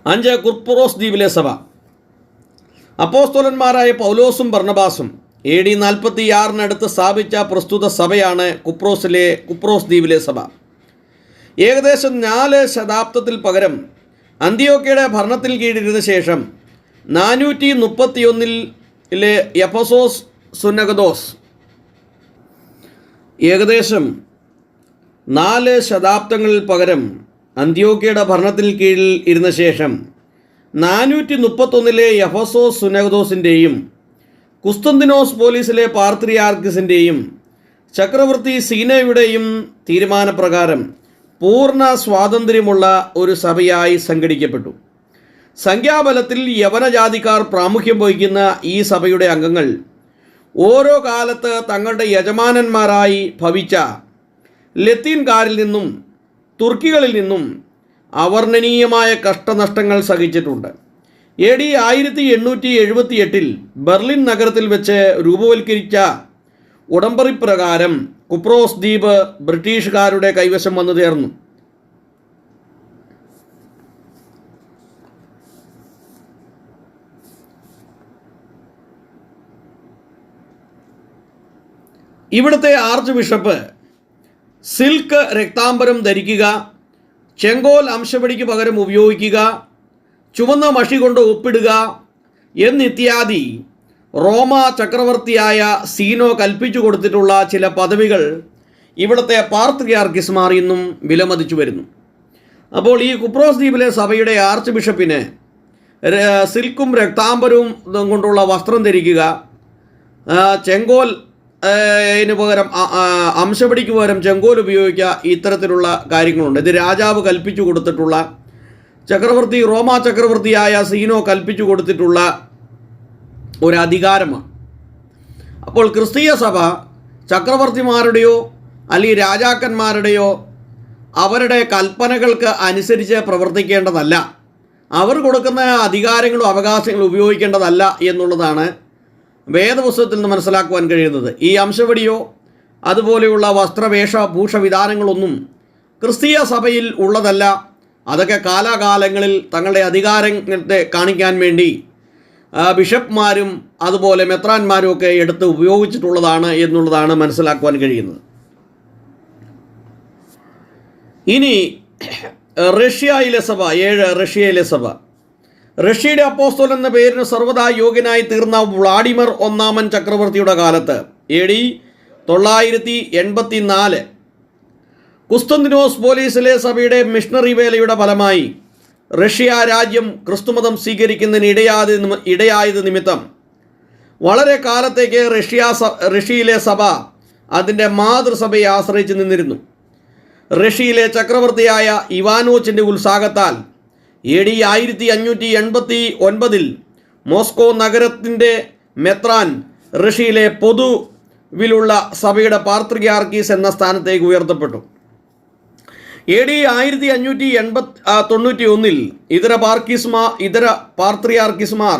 5 കുപ്രോസ് ദ്വീപിലെ സഭ. അപ്പോസ്തലന്മാരായ പൗലോസും ബർണബാസും AD 46 സ്ഥാപിച്ച പ്രസ്തുത സഭയാണ് കുപ്രോസ് ദ്വീപിലെ സഭ. ഏകദേശം 4 ശതാബ്ദത്തിൽ പകരം അന്ത്യോക്യയുടെ ഭരണത്തിൽ കീഴിരുന്ന ശേഷം 431 എഫെസോസ് സുന്നഗദോസ് ഏകദേശം 4 ശതാബ്ദങ്ങളിൽ പകരം അന്ത്യോക്യയുടെ ഭരണത്തിൽ കീഴിൽ ഇരുന്ന ശേഷം 431 എഫെസോസ് സുന്നഗദോസിൻ്റെയും കുസ്തന്തിനോസ് പോലീസിലെ പാത്രിയാർക്കിസിൻ്റെയും ചക്രവർത്തി സീനയുടെയും തീരുമാനപ്രകാരം പൂർണ്ണ സ്വാതന്ത്ര്യമുള്ള ഒരു സഭയായി സംഘടിക്കപ്പെട്ടു. സംഖ്യാബലത്തിൽ യവനജാതിക്കാർ പ്രാമുഖ്യം വഹിക്കുന്ന ഈ സഭയുടെ അംഗങ്ങൾ ഓരോ കാലത്ത് തങ്ങളുടെ യജമാനന്മാരായി ഭവിച്ച ലത്തീൻകാരിൽ നിന്നും തുർക്കികളിൽ നിന്നും അവർണ്ണനീയമായ കഷ്ടനഷ്ടങ്ങൾ സഹിച്ചിട്ടുണ്ട്. AD 1878 ബെർലിൻ നഗരത്തിൽ വെച്ച് രൂപവൽക്കരിച്ച ഉടമ്പടി പ്രകാരം കുപ്രോസ് ദ്വീപ് ബ്രിട്ടീഷുകാരുടെ കൈവശം വന്നു ചേർന്നു. ഇവിടുത്തെ ആർച്ച് ബിഷപ്പ് സിൽക്ക് രക്താംബരം ധരിക്കുക, ചെങ്കോൽ അംശപടിക്ക് പകരം ഉപയോഗിക്കുക, ചുവന്ന മഷി കൊണ്ട് ഒപ്പിടുക എന്നിത്യാദി റോമ ചക്രവർത്തിയായ സീനോ കൽപ്പിച്ചു കൊടുത്തിട്ടുള്ള ചില പദവികൾ ഇവിടുത്തെ പാത്രിയാർക്കിസ്മാർ ഇന്നും വിലമതിച്ചു വരുന്നു. അപ്പോൾ ഈ കുപ്രോസ് ദ്വീപിലെ സഭയുടെ ആർച്ച് ബിഷപ്പിന് സിൽക്കും രക്താംബരവും കൊണ്ടുള്ള വസ്ത്രം ധരിക്കുക, ചെങ്കോൽ പകരം അംശപടിക്ക് പകരം ചെങ്കോൽ ഉപയോഗിക്കുക, ഇത്തരത്തിലുള്ള കാര്യങ്ങളുണ്ട്. ഇത് രാജാവ് കൽപ്പിച്ചു കൊടുത്തിട്ടുള്ള റോമാ ചക്രവർത്തിയായ സീനോ കൽപ്പിച്ചു കൊടുത്തിട്ടുള്ള ഒരു അധികാരമാണ്. അപ്പോൾ ക്രിസ്തീയ സഭ ചക്രവർത്തിമാരുടെയോ അല്ലെങ്കിൽ രാജാക്കന്മാരുടെയോ അവരുടെ കൽപ്പനകൾക്ക് അനുസരിച്ച് പ്രവർത്തിക്കേണ്ടതല്ല, അവർ കൊടുക്കുന്ന അധികാരങ്ങളും അവകാശങ്ങളും ഉപയോഗിക്കേണ്ടതല്ല എന്നുള്ളതാണ് വേദപുസ്തകത്തിൽ നിന്ന് മനസ്സിലാക്കുവാൻ കഴിയുന്നത്. ഈ അംശവടിയോ അതുപോലെയുള്ള വസ്ത്രവേഷഭൂഷ വിധാനങ്ങളൊന്നും ക്രിസ്തീയ സഭയിൽ ഉള്ളതല്ല. അതൊക്കെ കാലാകാലങ്ങളിൽ തങ്ങളുടെ അധികാരത്തെ കാണിക്കാൻ വേണ്ടി ബിഷപ്പ്മാരും അതുപോലെ മെത്രാന്മാരും ഒക്കെ എടുത്ത് ഉപയോഗിച്ചിട്ടുള്ളതാണ് എന്നുള്ളതാണ് മനസ്സിലാക്കുവാൻ കഴിയുന്നത്. ഇനി റഷ്യയിലെ സഭ, റഷ്യയിലെ സഭ. റഷ്യയുടെ അപ്പോസ്തലൻ എന്ന പേരിന് സർവ്വതാ യോഗ്യനായി തീർന്ന വ്ളാഡിമർ ഒന്നാമൻ ചക്രവർത്തിയുടെ കാലത്ത് AD 984 കുസ്തന്തിനോസ് പോലീസിലെ സഭയുടെ മിഷണറി വേലയുടെ ഫലമായി റഷ്യ രാജ്യം ക്രിസ്തുമതം സ്വീകരിക്കുന്നതിന് ഇടയായത് നിമിത്തം വളരെ കാലത്തേക്ക് റഷ്യയിലെ സഭ അതിൻ്റെ മാതൃസഭയെ ആശ്രയിച്ച് നിന്നിരുന്നു. റഷ്യയിലെ ചക്രവർത്തിയായ ഇവാനോച്ചിൻ്റെ ഉത്സാഹത്താൽ AD 1589 മോസ്കോ നഗരത്തിൻ്റെ മെത്രാൻ റഷ്യയിലെ പൊതുവിലുള്ള സഭയുടെ പാത്രിയാർക്കീസ് എന്ന സ്ഥാനത്തേക്ക് ഉയർത്തപ്പെട്ടു. AD 1591 ഇതര പാത്രിയാർക്കിസ്മാർ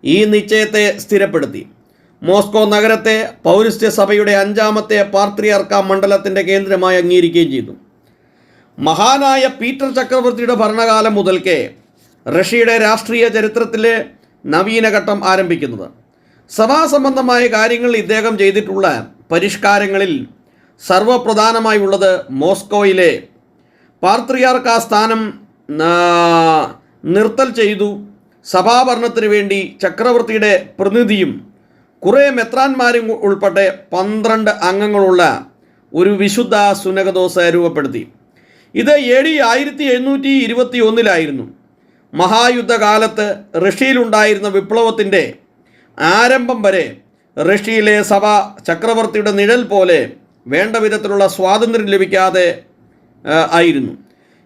ഈ നിശ്ചയത്തെ സ്ഥിരപ്പെടുത്തി. മോസ്കോ നഗരത്തെ പൗരസ്ത്യ സഭയുടെ 5ാമത്തെ പാത്രിയാർക്ക മണ്ഡലത്തിൻ്റെ കേന്ദ്രമായി അംഗീകരിക്കുകയും ചെയ്തു. മഹാനായ പീറ്റർ ചക്രവർത്തിയുടെ ഭരണകാലം മുതൽക്കേ റഷ്യയുടെ രാഷ്ട്രീയ ചരിത്രത്തിലെ നവീനഘട്ടം ആരംഭിക്കുന്നത്. സഭാസംബന്ധമായ കാര്യങ്ങളിൽ ഇദ്ദേഹം ചെയ്തിട്ടുള്ള പരിഷ്കാരങ്ങളിൽ സർവപ്രധാനമായുള്ളത് മോസ്കോയിലെ പാത്രിയാർക്ക സ്ഥാനം നിർത്തൽ ചെയ്തു. സഭാഭരണത്തിന് വേണ്ടി ചക്രവർത്തിയുടെ പ്രതിനിധിയും കുറേ മെത്രാന്മാരും ഉൾപ്പെടെ 12 അംഗങ്ങളുള്ള ഒരു വിശുദ്ധ സുന്നഗദോസ് രൂപപ്പെടുത്തി. ഇത് AD 1721 മഹായുദ്ധകാലത്ത് റഷ്യയിലുണ്ടായിരുന്ന വിപ്ലവത്തിൻ്റെ ആരംഭം വരെ റഷ്യയിലെ സഭ ചക്രവർത്തിയുടെ നിഴൽ പോലെ വേണ്ട വിധത്തിലുള്ള സ്വാതന്ത്ര്യം ലഭിക്കാതെ ആയിരുന്നു.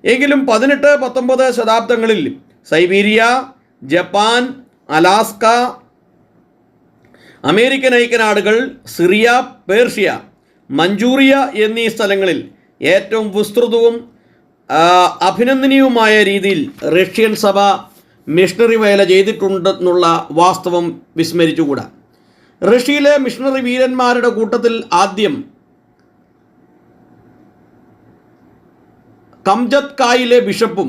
എങ്കിലും 18-19 ശതാബ്ദങ്ങളിൽ സൈബീരിയ, ജപ്പാൻ, അലാസ്ക, അമേരിക്കൻ ഐക്യനാടുകൾ, സിറിയ, പേർഷ്യ, മഞ്ചൂറിയ എന്നീ സ്ഥലങ്ങളിൽ ഏറ്റവും വിസ്തൃതവും അഭിനന്ദനീയവുമായ രീതിയിൽ റഷ്യൻ സഭ മിഷണറി വേല ചെയ്തിട്ടുണ്ടെന്നുള്ള വാസ്തവം വിസ്മരിച്ചുകൂടാ. റഷ്യയിലെ മിഷണറി വീരന്മാരുടെ കൂട്ടത്തിൽ ആദ്യം കംചത്കായിലെ ബിഷപ്പും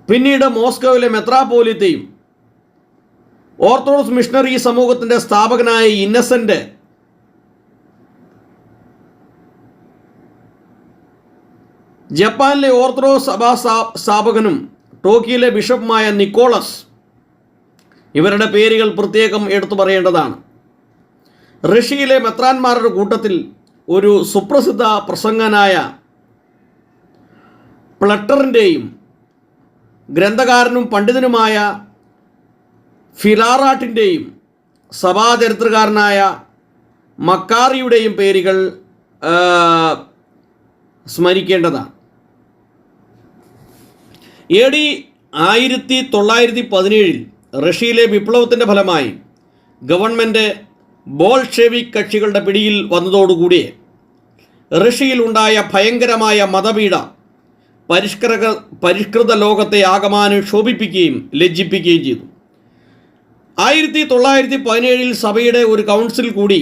പിന്നീട് മോസ്കോയിലെ മെത്രാപോലിത്തയും ഓർത്തഡോക്സ് മിഷണറി സമൂഹത്തിൻ്റെ സ്ഥാപകനായ ഇന്നസെൻ്റ് ജപ്പാനിലെ ഓർത്തഡോക്സ് സഭാ സ്ഥാപകനും ടോക്കിയിലെ ബിഷപ്പുമായ നിക്കോളസ്, ഇവരുടെ പേരുകൾ പ്രത്യേകം എടുത്തു പറയേണ്ടതാണ്. റഷ്യയിലെ മെത്രാന്മാരുടെ കൂട്ടത്തിൽ ഒരു സുപ്രസിദ്ധ പ്രസംഗനായ പ്ലട്ടറിൻ്റെയും ഗ്രന്ഥകാരനും പണ്ഡിതനുമായ ഫിലാറാട്ടിൻ്റെയും സഭാചരിത്രകാരനായ മക്കാറിയുടെയും പേരുകൾ സ്മരിക്കേണ്ടതാണ്. AD 1917 റഷ്യയിലെ വിപ്ലവത്തിൻ്റെ ഫലമായി ഗവൺമെൻറ് ബോൾഷെവിക് കക്ഷികളുടെ പിടിയിൽ വന്നതോടുകൂടി റഷ്യയിലുണ്ടായ ഭയങ്കരമായ മതപീഡ പരിഷ്കൃത ലോകത്തെ ആകമാനം ശോഭിപ്പിക്കുകയും ലജ്ജിപ്പിക്കുകയും ചെയ്തു. 1917 സഭയുടെ ഒരു കൗൺസിൽ കൂടി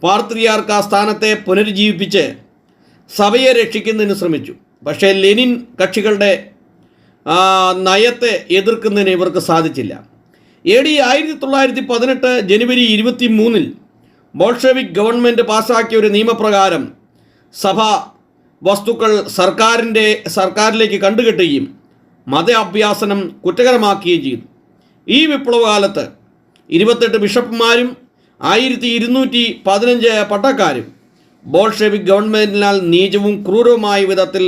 പാത്രിയാർക്ക് ആ സ്ഥാനത്തെ പുനരുജ്ജീവിപ്പിച്ച് സഭയെ രക്ഷിക്കുന്നതിന് ശ്രമിച്ചു. പക്ഷേ ലെനിൻ കക്ഷികളുടെ നയത്തെ എതിർക്കുന്നതിന് ഇവർക്ക് സാധിച്ചില്ല. AD 1918 ജനുവരി 23 ബോൾഷെവിക് ഗവൺമെൻറ് പാസാക്കിയ ഒരു നിയമപ്രകാരം സഭ വസ്തുക്കൾ സർക്കാരിലേക്ക് കണ്ടുകെട്ടുകയും മത അഭ്യാസനം കുറ്റകരമാക്കുകയും ചെയ്തു. ഈ വിപ്ലവകാലത്ത് 28 ബിഷപ്പുമാരും 1215 പട്ടക്കാരും ബോൾഷെവിക് ഗവൺമെൻറ്റിനാൽ നീചവും ക്രൂരവുമായ വിധത്തിൽ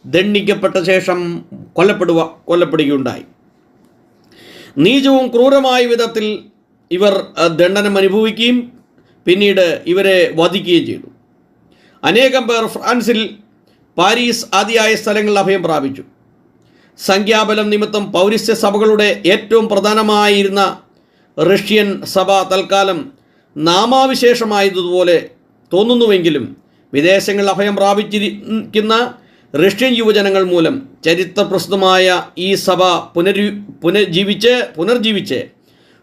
ദണ്ഡിക്കപ്പെട്ട ശേഷം കൊല്ലപ്പെടുകയുണ്ടായി. നീചവും ക്രൂരമായ വിധത്തിൽ ഇവർ ദണ്ഡനം അനുഭവിക്കുകയും പിന്നീട് ഇവരെ വധിക്കുകയും ചെയ്തു. അനേകം പേർ ഫ്രാൻസിൽ, പാരീസ് ആദിയായ സ്ഥലങ്ങളിൽ അഭയം പ്രാപിച്ചു. സംഖ്യാബലം നിമിത്തം പൗരസ്ത്യ സഭകളുടെ ഏറ്റവും പ്രധാനമായിരുന്ന റഷ്യൻ സഭ തൽക്കാലം നാമാവിശേഷമായതുപോലെ തോന്നുന്നുവെങ്കിലും വിദേശങ്ങളിൽ അഭയം പ്രാപിച്ചിരിക്കുന്ന റഷ്യൻ യുവജനങ്ങൾ മൂലം ചരിത്രപ്രസിദ്ധമായ ഈ സഭ പുനർജീവിച്ച്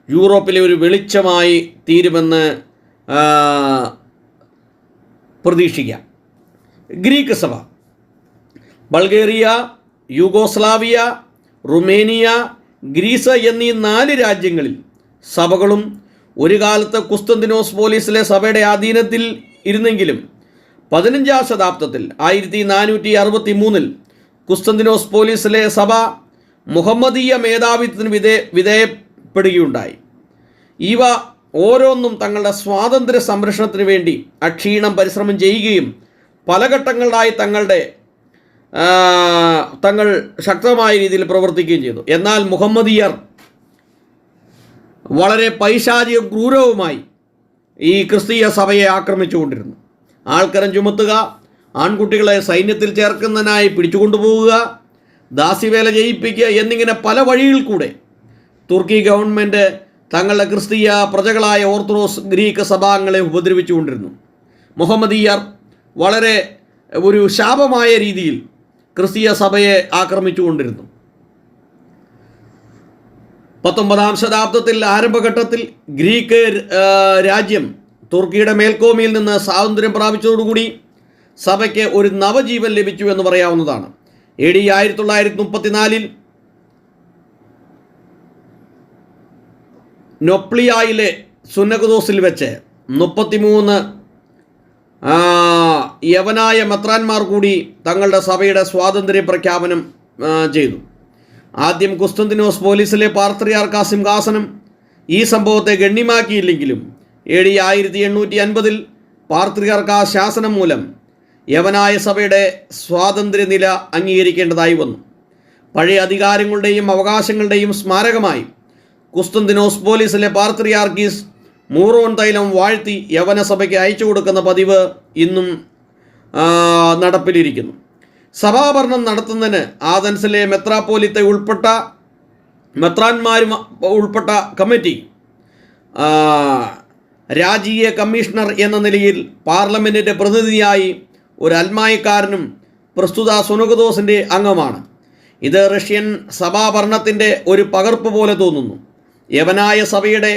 യൂറോപ്പിലെ ഒരു വെളിച്ചമായി തീരുമെന്ന് പ്രതീക്ഷിക്കാം. ഗ്രീക്ക് സഭ ബൾഗേറിയ, യൂഗോസ്ലാവിയ, റുമേനിയ, ഗ്രീസ് എന്നീ 4 രാജ്യങ്ങളിൽ സഭകളും ഒരു കാലത്ത് കുസ്തന്തിനോസ് പോലീസിലെ സഭയുടെ അധീനത്തിൽ ഇരുന്നെങ്കിലും 15-ാം ശതാബ്ദത്തിൽ 1463 കുസ്തന്തിനോസ് പോലീസിലെ സഭ മുഹമ്മദീയ മേധാവിത്വത്തിന് വിധേയപ്പെടുകയുണ്ടായി. ഇവ ഓരോന്നും തങ്ങളുടെ സ്വാതന്ത്ര്യ സംരക്ഷണത്തിന് വേണ്ടി അക്ഷീണം പരിശ്രമം ചെയ്യുകയും പല ഘട്ടങ്ങളിലായി തങ്ങൾ ശക്തമായ രീതിയിൽ പ്രവർത്തിക്കുകയും ചെയ്തു. എന്നാൽ മുഹമ്മദീയർ വളരെ പൈശാചിക ക്രൂരവുമായി ഈ ക്രിസ്തീയ സഭയെ ആക്രമിച്ചുകൊണ്ടിരുന്നു. ആൾക്കരം ചുമത്തുക, ആൺകുട്ടികളെ സൈന്യത്തിൽ ചേർക്കുന്നതിനായി പിടിച്ചുകൊണ്ടുപോവുക, ദാസ്യവേല ചെയ്യിപ്പിക്കുക എന്നിങ്ങനെ പല വഴികളിൽ കൂടെ തുർക്കി ഗവൺമെൻറ് തങ്ങളുടെ ക്രിസ്തീയ പ്രജകളായ ഓർത്തഡോക്സ് ഗ്രീക്ക് സഭാംഗങ്ങളെ ഉപദ്രവിച്ചുകൊണ്ടിരുന്നു. മുഹമ്മദീയർ വളരെ ഒരു ശാപമായ രീതിയിൽ ക്രിസ്തീയ സഭയെ ആക്രമിച്ചുകൊണ്ടിരുന്നു. 19-ാം ശതാബ്ദത്തിൽ ആരംഭഘട്ടത്തിൽ ഗ്രീക്ക് രാജ്യം തുർക്കിയുടെ മേൽക്കോമിയിൽ നിന്ന് സ്വാതന്ത്ര്യം പ്രാപിച്ചതോടുകൂടി സഭയ്ക്ക് ഒരു നവജീവൻ ലഭിച്ചു എന്ന് പറയാവുന്നതാണ്. AD 1934 നൊപ്ലിയായിലെ സുന്നകദോസിൽ വെച്ച് 33 യവനായ മെത്രാന്മാർ കൂടി തങ്ങളുടെ സഭയുടെ സ്വാതന്ത്ര്യ പ്രഖ്യാപനം ചെയ്തു. ആദ്യം കുസ്തന്തിനോസ് പോലീസിലെ പാത്രിയാർക്ക് സിംഹാസനം ഈ സംഭവത്തെ ഗണ്യമാക്കിയില്ലെങ്കിലും AD 1850 പാത്രിയാർക്ക് ശാസനം മൂലം യവനായ സഭയുടെ സ്വാതന്ത്ര്യനില അംഗീകരിക്കേണ്ടതായി വന്നു. പഴയ അധികാരങ്ങളുടെയും അവകാശങ്ങളുടെയും സ്മാരകമായി കുസ്തന്തിനോസ് പോലീസിലെ പാത്രിയാർക്കീസ് മൂറോൺ തൈലം വാഴ്ത്തി യവന സഭയ്ക്ക് അയച്ചു കൊടുക്കുന്ന പതിവ് ഇന്നും നടപ്പിലിരിക്കുന്നു. സഭാഭരണം നടത്തുന്നതിന് ആഥൻസിലെ മെത്രാപ്പോലിത്തെ മെത്രാന്മാരും ഉൾപ്പെട്ട കമ്മിറ്റി രാജീയ കമ്മീഷണർ എന്ന നിലയിൽ പാർലമെൻറ്റിൻ്റെ പ്രതിനിധിയായി ഒരു അൽമായക്കാരനും പ്രസ്തുത സുനകദോസിൻ്റെ അംഗമാണ്. ഇത് റഷ്യൻ സഭാഭരണത്തിൻ്റെ ഒരു പകർപ്പ് പോലെ തോന്നുന്നു. യവനായ സഭയുടെ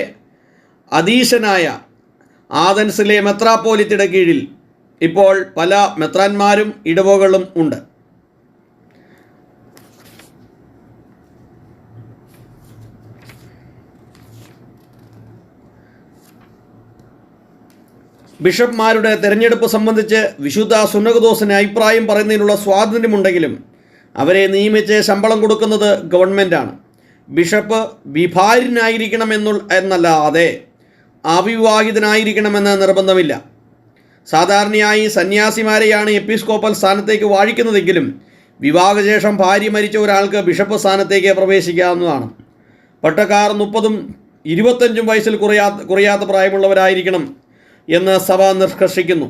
അധീശനായ ആഥൻസിലെ മെത്രാപ്പോലിത്തയുടെ കീഴിൽ ഇപ്പോൾ പല മെത്രാന്മാരും ഇടവകളും ഉണ്ട്. ബിഷപ്പ്മാരുടെ തെരഞ്ഞെടുപ്പ് സംബന്ധിച്ച് വിശുദ്ധ സുന്നകദോസിന് അഭിപ്രായം പറയുന്നതിനുള്ള സ്വാതന്ത്ര്യമുണ്ടെങ്കിലും അവരെ നിയമിച്ച് ശമ്പളം കൊടുക്കുന്നത് ഗവൺമെൻറ്റാണ്. ബിഷപ്പ് എന്നല്ലാതെ അവിവാഹിതനായിരിക്കണമെന്ന് നിർബന്ധമില്ല. സാധാരണയായി സന്യാസിമാരെയാണ് എപ്പിസ്കോപ്പൽ സ്ഥാനത്തേക്ക് വാഴിക്കുന്നതെങ്കിലും വിവാഹശേഷം ഭാര്യ മരിച്ച ഒരാൾക്ക് ബിഷപ്പ് സ്ഥാനത്തേക്ക് പ്രവേശിക്കാവുന്നതാണ്. പട്ടക്കാർ 30ഉം 25ഉം വയസ്സിൽ കുറയാത്ത പ്രായമുള്ളവരായിരിക്കണം എന്ന് സഭ നിഷ്കർഷിക്കുന്നു.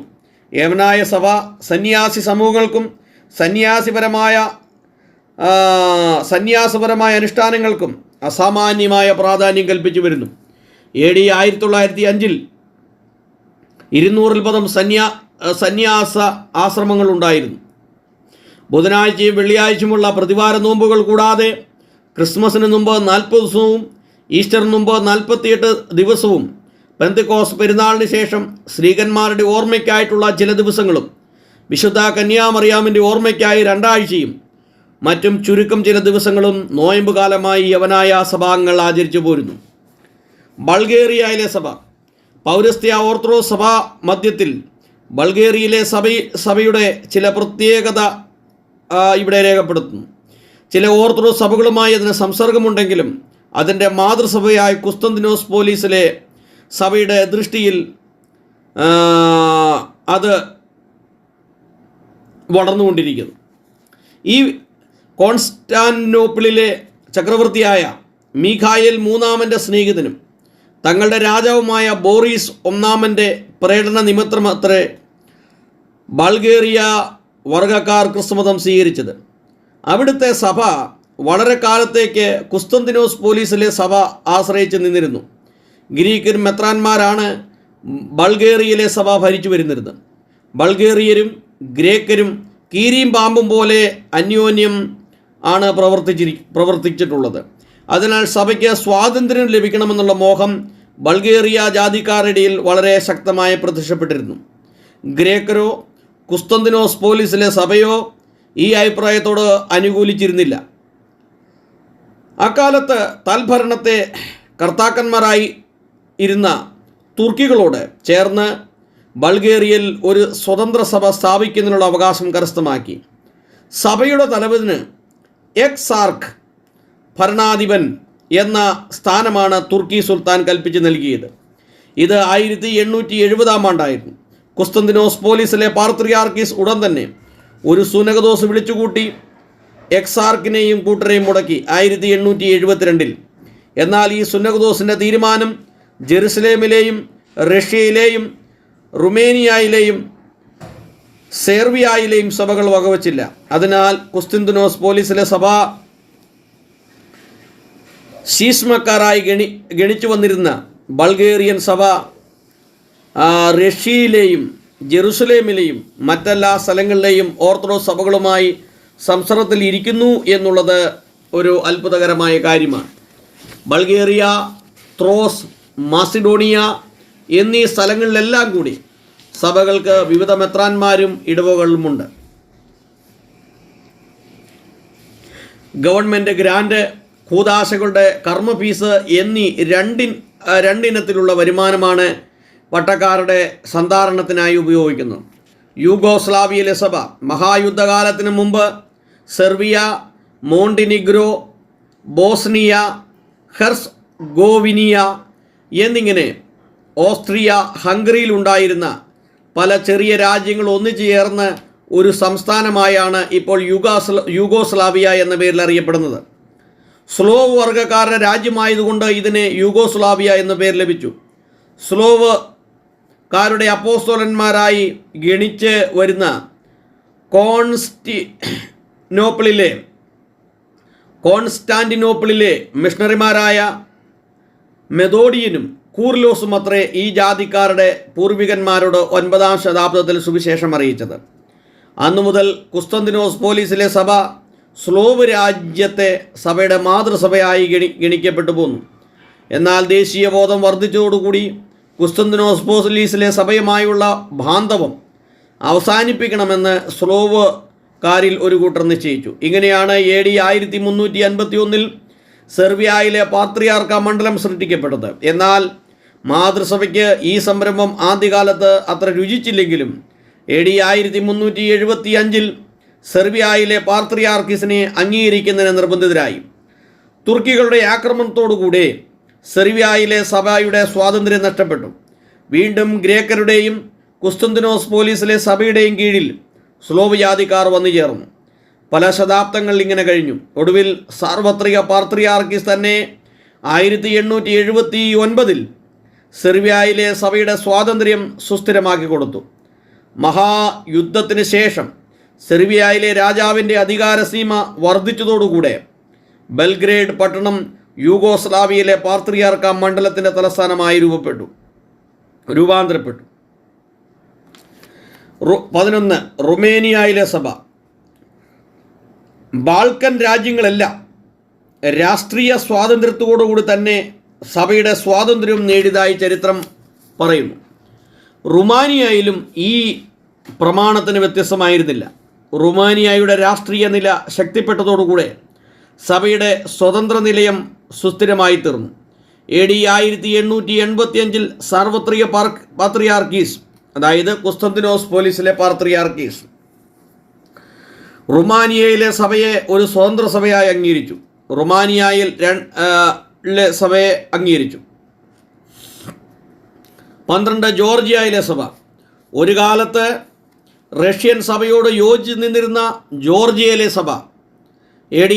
യവനായ സഭ സന്യാസി സമൂഹങ്ങൾക്കും സന്യാസപരമായ അനുഷ്ഠാനങ്ങൾക്കും അസാമാന്യമായ പ്രാധാന്യം കൽപ്പിച്ചു വരുന്നു. AD 1905 200-ൽ പരം സന്യാസ ആശ്രമങ്ങളുണ്ടായിരുന്നു. ബുധനാഴ്ചയും വെള്ളിയാഴ്ചയുമുള്ള പ്രതിവാര നോമ്പുകൾ കൂടാതെ ക്രിസ്മസിന് മുമ്പ് 40 ദിവസവും ഈസ്റ്ററിന് മുമ്പ് 48 ദിവസവും പെന്തക്കോസ്ത് പെരുന്നാളിന് ശേഷം സ്ത്രീകന്മാരുടെ ഓർമ്മയ്ക്കായിട്ടുള്ള ചില ദിവസങ്ങളും വിശുദ്ധ കന്യാമറിയാമിൻ്റെ ഓർമ്മയ്ക്കായി 2 ആഴ്ചയും മറ്റും ചുരുക്കം ചില ദിവസങ്ങളും നോയമ്പ് കാലമായി യവനായ സഭാംഗങ്ങൾ ആചരിച്ചു പോരുന്നു. ബൾഗേറിയയിലെ സഭ പൗരസ്ത്യ ഓർത്തഡോക്സ് സഭാ മധ്യത്തിൽ ബൾഗേറിയയിലെ സഭയുടെ ചില പ്രത്യേകത ഇവിടെ രേഖപ്പെടുത്തുന്നു. ചില ഓർത്തഡോക്സ് സഭകളുമായി അതിന് സംസർഗമുണ്ടെങ്കിലും അതിൻ്റെ മാതൃസഭയായ കുസ്തന്തിനോസ് പോലീസിലെ സഭയുടെ ദൃഷ്ടിയിൽ അത് വളർന്നുകൊണ്ടിരിക്കുന്നു. ഈ കോൺസ്റ്റാന്റിനോപ്പിളിലെ ചക്രവർത്തിയായ മീഖായേൽ മൂന്നാമൻ്റെ സ്നേഹിതനും തങ്ങളുടെ രാജാവുമായ ബോറിസ് ഒന്നാമൻ്റെ പ്രേരണ നിമിത്തമത്രേ ബൾഗേറിയ വർഗക്കാർ ക്രിസ്തുമതം സ്വീകരിച്ചത്. അവിടുത്തെ സഭ വളരെ കാലത്തേക്ക് കുസ്തന്തിനോസ് പോലീസിലെ സഭ ആശ്രയിച്ച് നിന്നിരുന്നു. ഗ്രീക്ക് മെത്രാന്മാരാണ് ബൾഗേറിയയിലെ സഭ ഭരിച്ചു വരുന്നിരുന്നത്. ബൾഗേറിയരും ഗ്രേക്കരും കീരിയും പാമ്പും പോലെ അന്യോന്യം ആണ് പ്രവർത്തിച്ചിട്ടുള്ളത്. അതിനാൽ സഭയ്ക്ക് സ്വാതന്ത്ര്യം ലഭിക്കണമെന്നുള്ള മോഹം ബൾഗേറിയ ജാതിക്കാരുടെ ഇടയിൽ വളരെ ശക്തമായി പ്രത്യക്ഷപ്പെട്ടിരുന്നു. ഗ്രേക്കരോ കുസ്തന്തിനോസ് പോലീസിലെ സഭയോ ഈ അഭിപ്രായത്തോട് അനുകൂലിച്ചിരുന്നില്ല. അക്കാലത്ത് തൽഭരണത്തെ കർത്താക്കന്മാരായി ഇരുന്ന തുർക്കികളോട് ചേർന്ന് ബൾഗേറിയയിൽ ഒരു സ്വതന്ത്ര സഭ സ്ഥാപിക്കുന്നതിനുള്ള അവകാശം കരസ്ഥമാക്കി. സഭയുടെ തലവന് എക്സാർക്ക് ഭരണാധിപൻ എന്ന സ്ഥാനമാണ് തുർക്കി സുൽത്താൻ കൽപ്പിച്ച് നൽകിയത്. ഇത് 1870 ആണ്ടായിരുന്നു. കുസ്തന്തിനോസ് പോലീസിലെ പാത്രിയാർക്കീസ് ഉടൻ തന്നെ ഒരു സുനകദോസ് വിളിച്ചുകൂട്ടി എക്സാർക്കിനെയും കൂട്ടരെയും മുടക്കി 1872. എന്നാൽ ഈ സുനകദോസിൻ്റെ തീരുമാനം ജെറുസലേമിലെയും റഷ്യയിലെയും റുമേനിയയിലെയും സെർബിയയിലെയും സഭകൾ വകവച്ചില്ല. അതിനാൽ കുസ്തന്തിനോസ് പോലീസിലെ സഭ ശീഷ്മക്കാരായി ഗണിച്ചു വന്നിരുന്ന ബൾഗേറിയൻ സഭ റഷ്യയിലെയും ജെറുസലേമിലെയും മറ്റെല്ലാ സ്ഥലങ്ങളിലെയും ഓർത്തഡോക്സ് സഭകളുമായി സംസർഗത്തിൽ ഇരിക്കുന്നു എന്നുള്ളത് ഒരു അത്ഭുതകരമായ കാര്യമാണ്. ബൾഗേറിയ, ത്രോസ്, മാസിഡോണിയ എന്നീ സ്ഥലങ്ങളിലെല്ലാം കൂടി സഭകൾക്ക് വിവിധ മെത്രാന്മാരും ഇടവകളുമുണ്ട്. ഗവൺമെൻറ് ഗ്രാൻഡ്, കൂദാശകളുടെ കർമ്മ ഫീസ് എന്നീ രണ്ടിനത്തിലുള്ള വരുമാനമാണ് പട്ടക്കാരുടെ സന്ധാരണത്തിനായി ഉപയോഗിക്കുന്നത്. യൂഗോസ്ലാവിയയിലെ സഭ മഹായുദ്ധകാലത്തിന് മുമ്പ് സെർബിയ, മോണ്ടിനിഗ്രോ, ബോസ്നിയ, ഹെർസ്ഗോവിനിയ എന്നിങ്ങനെ ഓസ്ട്രിയ, ഹംഗറിയിലുണ്ടായിരുന്ന പല ചെറിയ രാജ്യങ്ങൾ ഒന്നിച്ചു ചേർന്ന് ഒരു സംസ്ഥാനമായാണ് ഇപ്പോൾ യൂഗോസ്ലാവിയ എന്ന പേരിൽ അറിയപ്പെടുന്നത്. സ്ലോവ് വർഗക്കാരുടെ രാജ്യമായതുകൊണ്ട് ഇതിന് യൂഗോസ്ലാവിയ എന്ന പേര് ലഭിച്ചു. സ്ലോവക്കാരുടെ അപ്പോസ്തലന്മാരായി ഗണിച്ച് വരുന്ന കോൺസ്റ്റാന്റിനോപ്പിളിലെ മിഷണറിമാരായ മെതോഡിയനും കൂർലോസും അത്രേ ഈ ജാതിക്കാരുടെ പൂർവികന്മാരോട് 9-ാം ശതാബ്ദത്തിൽ സുവിശേഷം അറിയിച്ചത്. അന്നു മുതൽ കുസ്തന്തിനോസ് പോലീസിലെ സഭ സ്ലോവ് രാജ്യത്തെ സഭയുടെ മാതൃസഭയായി ഗണിക്കപ്പെട്ടു പോന്നു. എന്നാൽ ദേശീയബോധം വർദ്ധിച്ചതോടുകൂടി കുസ്തന്തിനോസ് പോലീസിലെ സഭയുമായുള്ള ബാന്ധവം അവസാനിപ്പിക്കണമെന്ന് സ്ലോവുകാരിൽ ഒരു കൂട്ടർ നിശ്ചയിച്ചു. ഇങ്ങനെയാണ് AD 1351 സെർബിയയിലെ പാത്രിയാർക്ക മണ്ഡലം സൃഷ്ടിക്കപ്പെട്ടത്. എന്നാൽ മാതൃസഭയ്ക്ക് ഈ സംരംഭം ആദ്യകാലത്ത് അത്ര രുചിച്ചില്ലെങ്കിലും AD 1375 സെർബിയയിലെ പാത്രിയാർക്കീസിനെ അംഗീകരിക്കുന്നതിന് നിർബന്ധിതരായി. തുർക്കികളുടെ ആക്രമണത്തോടുകൂടെ സെർബിയയിലെ സഭയുടെ സ്വാതന്ത്ര്യം നഷ്ടപ്പെട്ടു. വീണ്ടും ഗ്രേക്കരുടെയും കുസ്തന്തിനോസ് പോലീസിലെ സഭയുടെയും കീഴിൽ സ്ലോവ് ജാതിക്കാർ വന്നു ചേർന്നു. പല ശതാബ്ദങ്ങൾ ഇങ്ങനെ കഴിഞ്ഞു. ഒടുവിൽ സാർവത്രിക പാത്രിയാർക്കീസ് തന്നെ 1879 സെർബിയയിലെ സഭയുടെ സ്വാതന്ത്ര്യം സുസ്ഥിരമാക്കി കൊടുത്തു. മഹായുദ്ധത്തിന് ശേഷം സെർബിയയിലെ രാജാവിൻ്റെ അധികാരസീമ വർദ്ധിച്ചതോടുകൂടെ ബെൽഗ്രേഡ് പട്ടണം യൂഗോസ്ലാവിയയിലെ പാത്രിയാർക്ക മണ്ഡലത്തിൻ്റെ തലസ്ഥാനമായി രൂപാന്തരപ്പെട്ടു. 11 റുമേനിയയിലെ സഭ. ബാൾക്കൻ രാജ്യങ്ങളെല്ലാം രാഷ്ട്രീയ സ്വാതന്ത്ര്യത്തോടുകൂടി തന്നെ സഭയുടെ സ്വാതന്ത്ര്യം നേടിയതായി ചരിത്രം പറയുന്നു. റുമാനിയയിലും ഈ പ്രമാണത്തിന് വ്യത്യസ്തമായിരുന്നില്ല. റുമാനിയയുടെ രാഷ്ട്രീയ നില ശക്തിപ്പെട്ടതോടുകൂടെ സഭയുടെ സ്വതന്ത്ര നിലയം സുസ്ഥിരമായി തീർന്നു. AD 1885 സാർവത്രിക പാത്രിയാർക്കീസ്, അതായത് കുസ്തന്തിനോസ് പോലീസിലെ പാത്രിയാർക്കീസ് റുമാനിയയിലെ സഭയെ ഒരു സ്വതന്ത്ര സഭയായി അംഗീകരിച്ചു. റുമാനിയയിൽ സഭയെ അംഗീകരിച്ചു. 12 ജോർജിയയിലെ സഭ. ഒരു കാലത്ത് റഷ്യൻ സഭയോട് യോജിച്ച് നിന്നിരുന്ന ജോർജിയയിലെ സഭ AD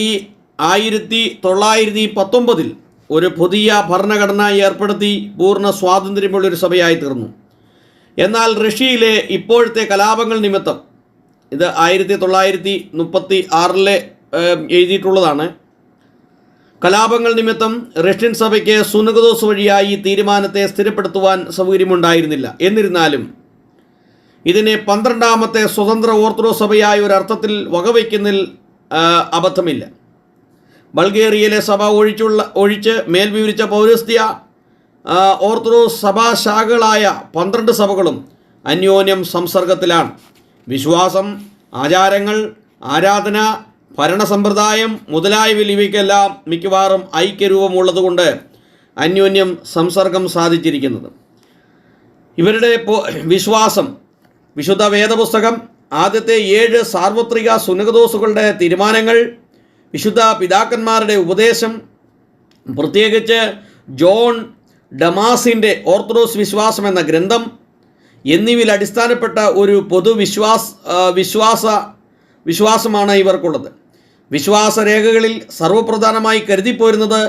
1919 ഒരു പുതിയ ഭരണഘടന ഏർപ്പെടുത്തി പൂർണ്ണ സ്വാതന്ത്ര്യമുള്ളൊരു സഭയായി തീർന്നു. എന്നാൽ റഷ്യയിലെ ഇപ്പോഴത്തെ കലാപങ്ങൾ നിമിത്തം, ഇത് 1936 എഴുതിയിട്ടുള്ളതാണ്, കലാപങ്ങൾ നിമിത്തം റഷ്യൻ സഭയ്ക്ക് സുനകദോസ് വഴിയായി തീരുമാനത്തെ സ്ഥിരപ്പെടുത്തുവാൻ സൗകര്യമുണ്ടായിരുന്നില്ല. എന്നിരുന്നാലും ഇതിനെ 12ാമത്തെ സ്വതന്ത്ര ഓർത്തഡോക്സ് സഭയായ ഒരർത്ഥത്തിൽ വകവയ്ക്കുന്നതിൽ അബദ്ധമില്ല. ബൾഗേറിയയിലെ സഭ ഒഴിച്ച് മേൽ വിവരിച്ച പൗരസ്ത്യ ഓർത്തഡോക്സ് സഭാശാഖകളായ 12 സഭകളും അന്യോന്യം സംസർഗത്തിലാണ്. വിശ്വാസം, ആചാരങ്ങൾ, ആരാധന, ഭരണസമ്പ്രദായം മുതലായവയിൽ ഇവയ്ക്കെല്ലാം മിക്കവാറും ഐക്യരൂപമുള്ളതുകൊണ്ട് അന്യോന്യം സംസർഗം സാധിച്ചിരിക്കുന്നത്. ഇവരുടെ വിശ്വാസം, വിശുദ്ധ വേദപുസ്തകം, ആദ്യത്തെ 7 സാർവത്രിക സുനകദോസുകളുടെ തീരുമാനങ്ങൾ, വിശുദ്ധ പിതാക്കന്മാരുടെ ഉപദേശം, പ്രത്യേകിച്ച് ജോൺ ഡമാസിൻ്റെ ഓർത്തഡോക്സ് വിശ്വാസം എന്ന ഗ്രന്ഥം എന്നിവയിൽ അടിസ്ഥാനപ്പെട്ട ഒരു വിശ്വാസമാണ് ഇവർക്കുള്ളത്. വിശ്വാസരേഖകളിൽ സർവപ്രധാനമായി കരുതിപ്പോരുന്നത്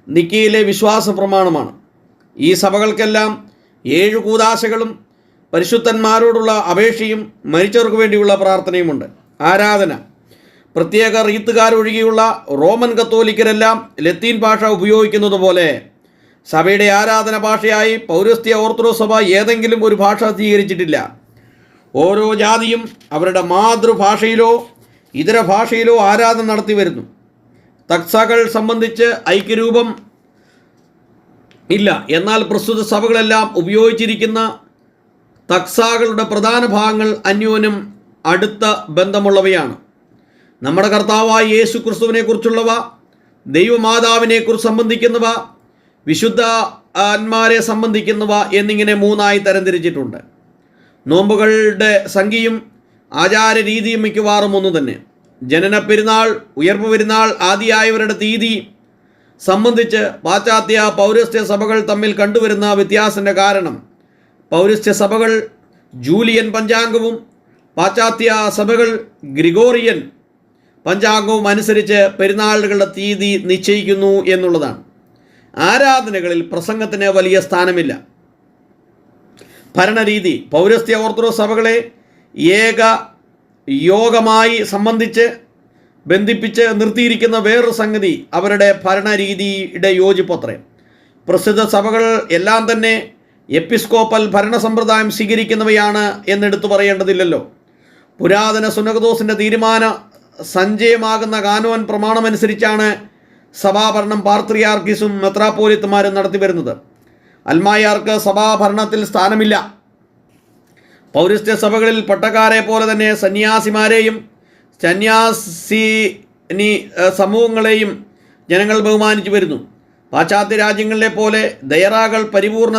നിക്കയിലെ വിശ്വാസ പ്രമാണമാണ്. ഈ സഭകൾക്കെല്ലാം 7 കൂദാശകളും പരിശുദ്ധന്മാരോടുള്ള അപേക്ഷയും മരിച്ചവർക്ക് വേണ്ടിയുള്ള പ്രാർത്ഥനയുമുണ്ട്. ആരാധന. പ്രത്യേക റീത്തുകാരൊഴികെയുള്ള റോമൻ കത്തോലിക്കരെല്ലാം ലത്തീൻ ഭാഷ ഉപയോഗിക്കുന്നത് പോലെ സഭയുടെ ആരാധന ഭാഷയായി പൗരസ്ത്യ ഓർത്തഡോക്സ് സഭ ഏതെങ്കിലും ഒരു ഭാഷ സ്വീകരിച്ചിട്ടില്ല. ഓരോ ജാതിയും അവരുടെ മാതൃഭാഷയിലോ ഇതര ഭാഷയിലോ ആരാധന നടത്തി വരുന്നു. തക്സകൾ സംബന്ധിച്ച് ഐക്യരൂപം ഇല്ല. എന്നാൽ പ്രസ്തുത സഭകളെല്ലാം ഉപയോഗിച്ചിരിക്കുന്ന തക്സാകളുടെ പ്രധാന ഭാഗങ്ങൾ അന്യോന്യം അടുത്ത ബന്ധമുള്ളവയാണ്. നമ്മുടെ കർത്താവായ യേശു ക്രിസ്തുവിനെക്കുറിച്ചുള്ളവ, ദൈവമാതാവിനെക്കുറിച്ച് സംബന്ധിക്കുന്നവ, വിശുദ്ധന്മാരെ സംബന്ധിക്കുന്നവ എന്നിങ്ങനെ 3ആയി തരംതിരിച്ചിട്ടുണ്ട്. നോമ്പുകളുടെ സംഖ്യയും ആചാരരീതിയും മിക്കവാറും ഒന്നു തന്നെ. ജനന പെരുന്നാൾ, ഉയർപ്പ് പെരുന്നാൾ ആദിയായവരുടെ തീയതി സംബന്ധിച്ച് പാശ്ചാത്യ പൗരസ്ത്യ സഭകൾ തമ്മിൽ കണ്ടുവരുന്ന വ്യത്യാസത്തിൻ്റെ കാരണം പൗരസ്ത്യ സഭകൾ ജൂലിയൻ പഞ്ചാംഗവും പാശ്ചാത്യ സഭകൾ ഗ്രിഗോറിയൻ പഞ്ചാംഗവും അനുസരിച്ച് പെരുന്നാളുകളുടെ തീയതി നിശ്ചയിക്കുന്നു എന്നുള്ളതാണ്. ആരാധനകളിൽ പ്രസംഗത്തിന് വലിയ സ്ഥാനമില്ല. ഭരണരീതി. പൗരസ്ത്യ ഓർത്തഡോക്സ് സഭകളെ യോഗമായി ബന്ധിപ്പിച്ച് നിർത്തിയിരിക്കുന്ന വേറൊരു സംഗതി അവരുടെ ഭരണരീതിയുടെ യോജിപ്പത്രേ. പ്രസിദ്ധ സഭകൾ എല്ലാം തന്നെ എപ്പിസ്കോപ്പൽ ഭരണ സമ്പ്രദായം സ്വീകരിക്കുന്നവയാണ് എന്നെടുത്തു പറയേണ്ടതില്ലല്ലോ. പുരാതന സുനകദോസിൻ്റെ തീരുമാന സഞ്ചയമാകുന്ന കാനോൻ പ്രമാണമനുസരിച്ചാണ് സഭാഭരണം പാത്രിയാർക്കീസും മെത്രാപ്പോലിത്തമാരും നടത്തിവരുന്നത്. അൽമായർക്ക് സഭാഭരണത്തിൽ സ്ഥാനമില്ല. പൗരസ്ത്യ സഭകളിൽ പട്ടക്കാരെ പോലെ തന്നെ സന്യാസിമാരെയും സന്യാസിനി സമൂഹങ്ങളെയും ജനങ്ങൾ ബഹുമാനിച്ചു വരുന്നു. പാശ്ചാത്യ രാജ്യങ്ങളിലെ പോലെ ദയറാകൾ പരിപൂർണ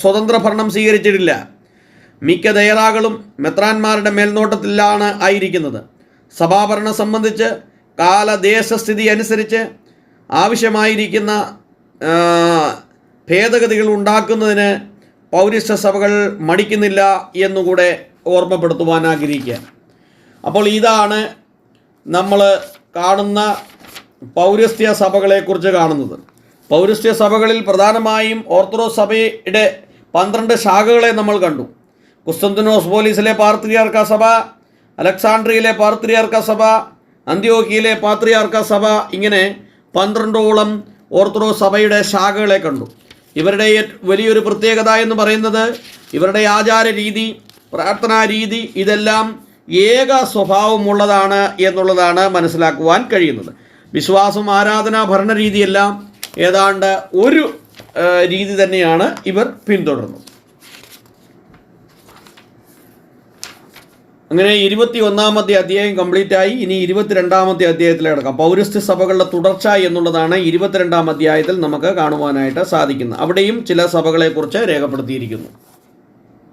സ്വതന്ത്ര ഭരണം സ്വീകരിച്ചിട്ടില്ല. മിക്ക ദയറാകളും മെത്രാന്മാരുടെ മേൽനോട്ടത്തിലാണ് ആയിരിക്കുന്നത്. സഭാഭരണം സംബന്ധിച്ച് കാലദേശസ്ഥിതി അനുസരിച്ച് ആവശ്യമായിരിക്കുന്ന ഭേദഗതികൾ ഉണ്ടാക്കുന്നതിന് പൗരസ്ത്യ സഭകൾ മടിക്കുന്നില്ല എന്നുകൂടെ ഓർമ്മപ്പെടുത്തുവാൻ ആഗ്രഹിക്കുക. അപ്പോൾ ഇതാണ് നമ്മൾ കാണുന്ന പൗരസ്ത്യ സഭകളെക്കുറിച്ച് കാണുന്നത്. പൗരസ്ത്യ സഭകളിൽ പ്രധാനമായും ഓർത്തഡോക്സ് സഭയുടെ 12 ശാഖകളെ നമ്മൾ കണ്ടു. കുസ്തന്തീനോസ് പോലീസിലെ പാത്രിയാർക്ക സഭ, അലക്സാണ്ട്രിയയിലെ പാത്രിയാർക്ക സഭ, അന്ത്യോക്യയിലെ പാത്രിയാർക്ക സഭ, ഇങ്ങനെ 12ഓളം ഓർത്തഡോക്സ് സഭയുടെ ശാഖകളെ കണ്ടു. ഇവരുടെ വലിയൊരു പ്രത്യേകത എന്ന് പറയുന്നത് ഇവരുടെ ആചാര രീതി, പ്രാർത്ഥനാ രീതി ഇതെല്ലാം ഏക സ്വഭാവമുള്ളതാണ് എന്നുള്ളതാണ് മനസ്സിലാക്കുവാൻ കഴിയുന്നത്. വിശ്വാസം, ആരാധന, ഭരണരീതിയെല്ലാം ഏതാണ്ട് ഒരു രീതി തന്നെയാണ് ഇവർ പിന്തുടർന്നത്. അങ്ങനെ 21-ാമത്തെ അധ്യായം കംപ്ലീറ്റ് ആയി. ഇനി 22-ാമത്തെ അധ്യായത്തിലേക്ക് കിടക്കാം. പൗരസ്ത്യ സഭകളുടെ തുടർച്ച എന്നുള്ളതാണ് 22-ാം അധ്യായത്തിൽ നമുക്ക് കാണുവാനായിട്ട് സാധിക്കുന്നത്. അവിടെയും ചില സഭകളെക്കുറിച്ച് രേഖപ്പെടുത്തിയിരിക്കുന്നു.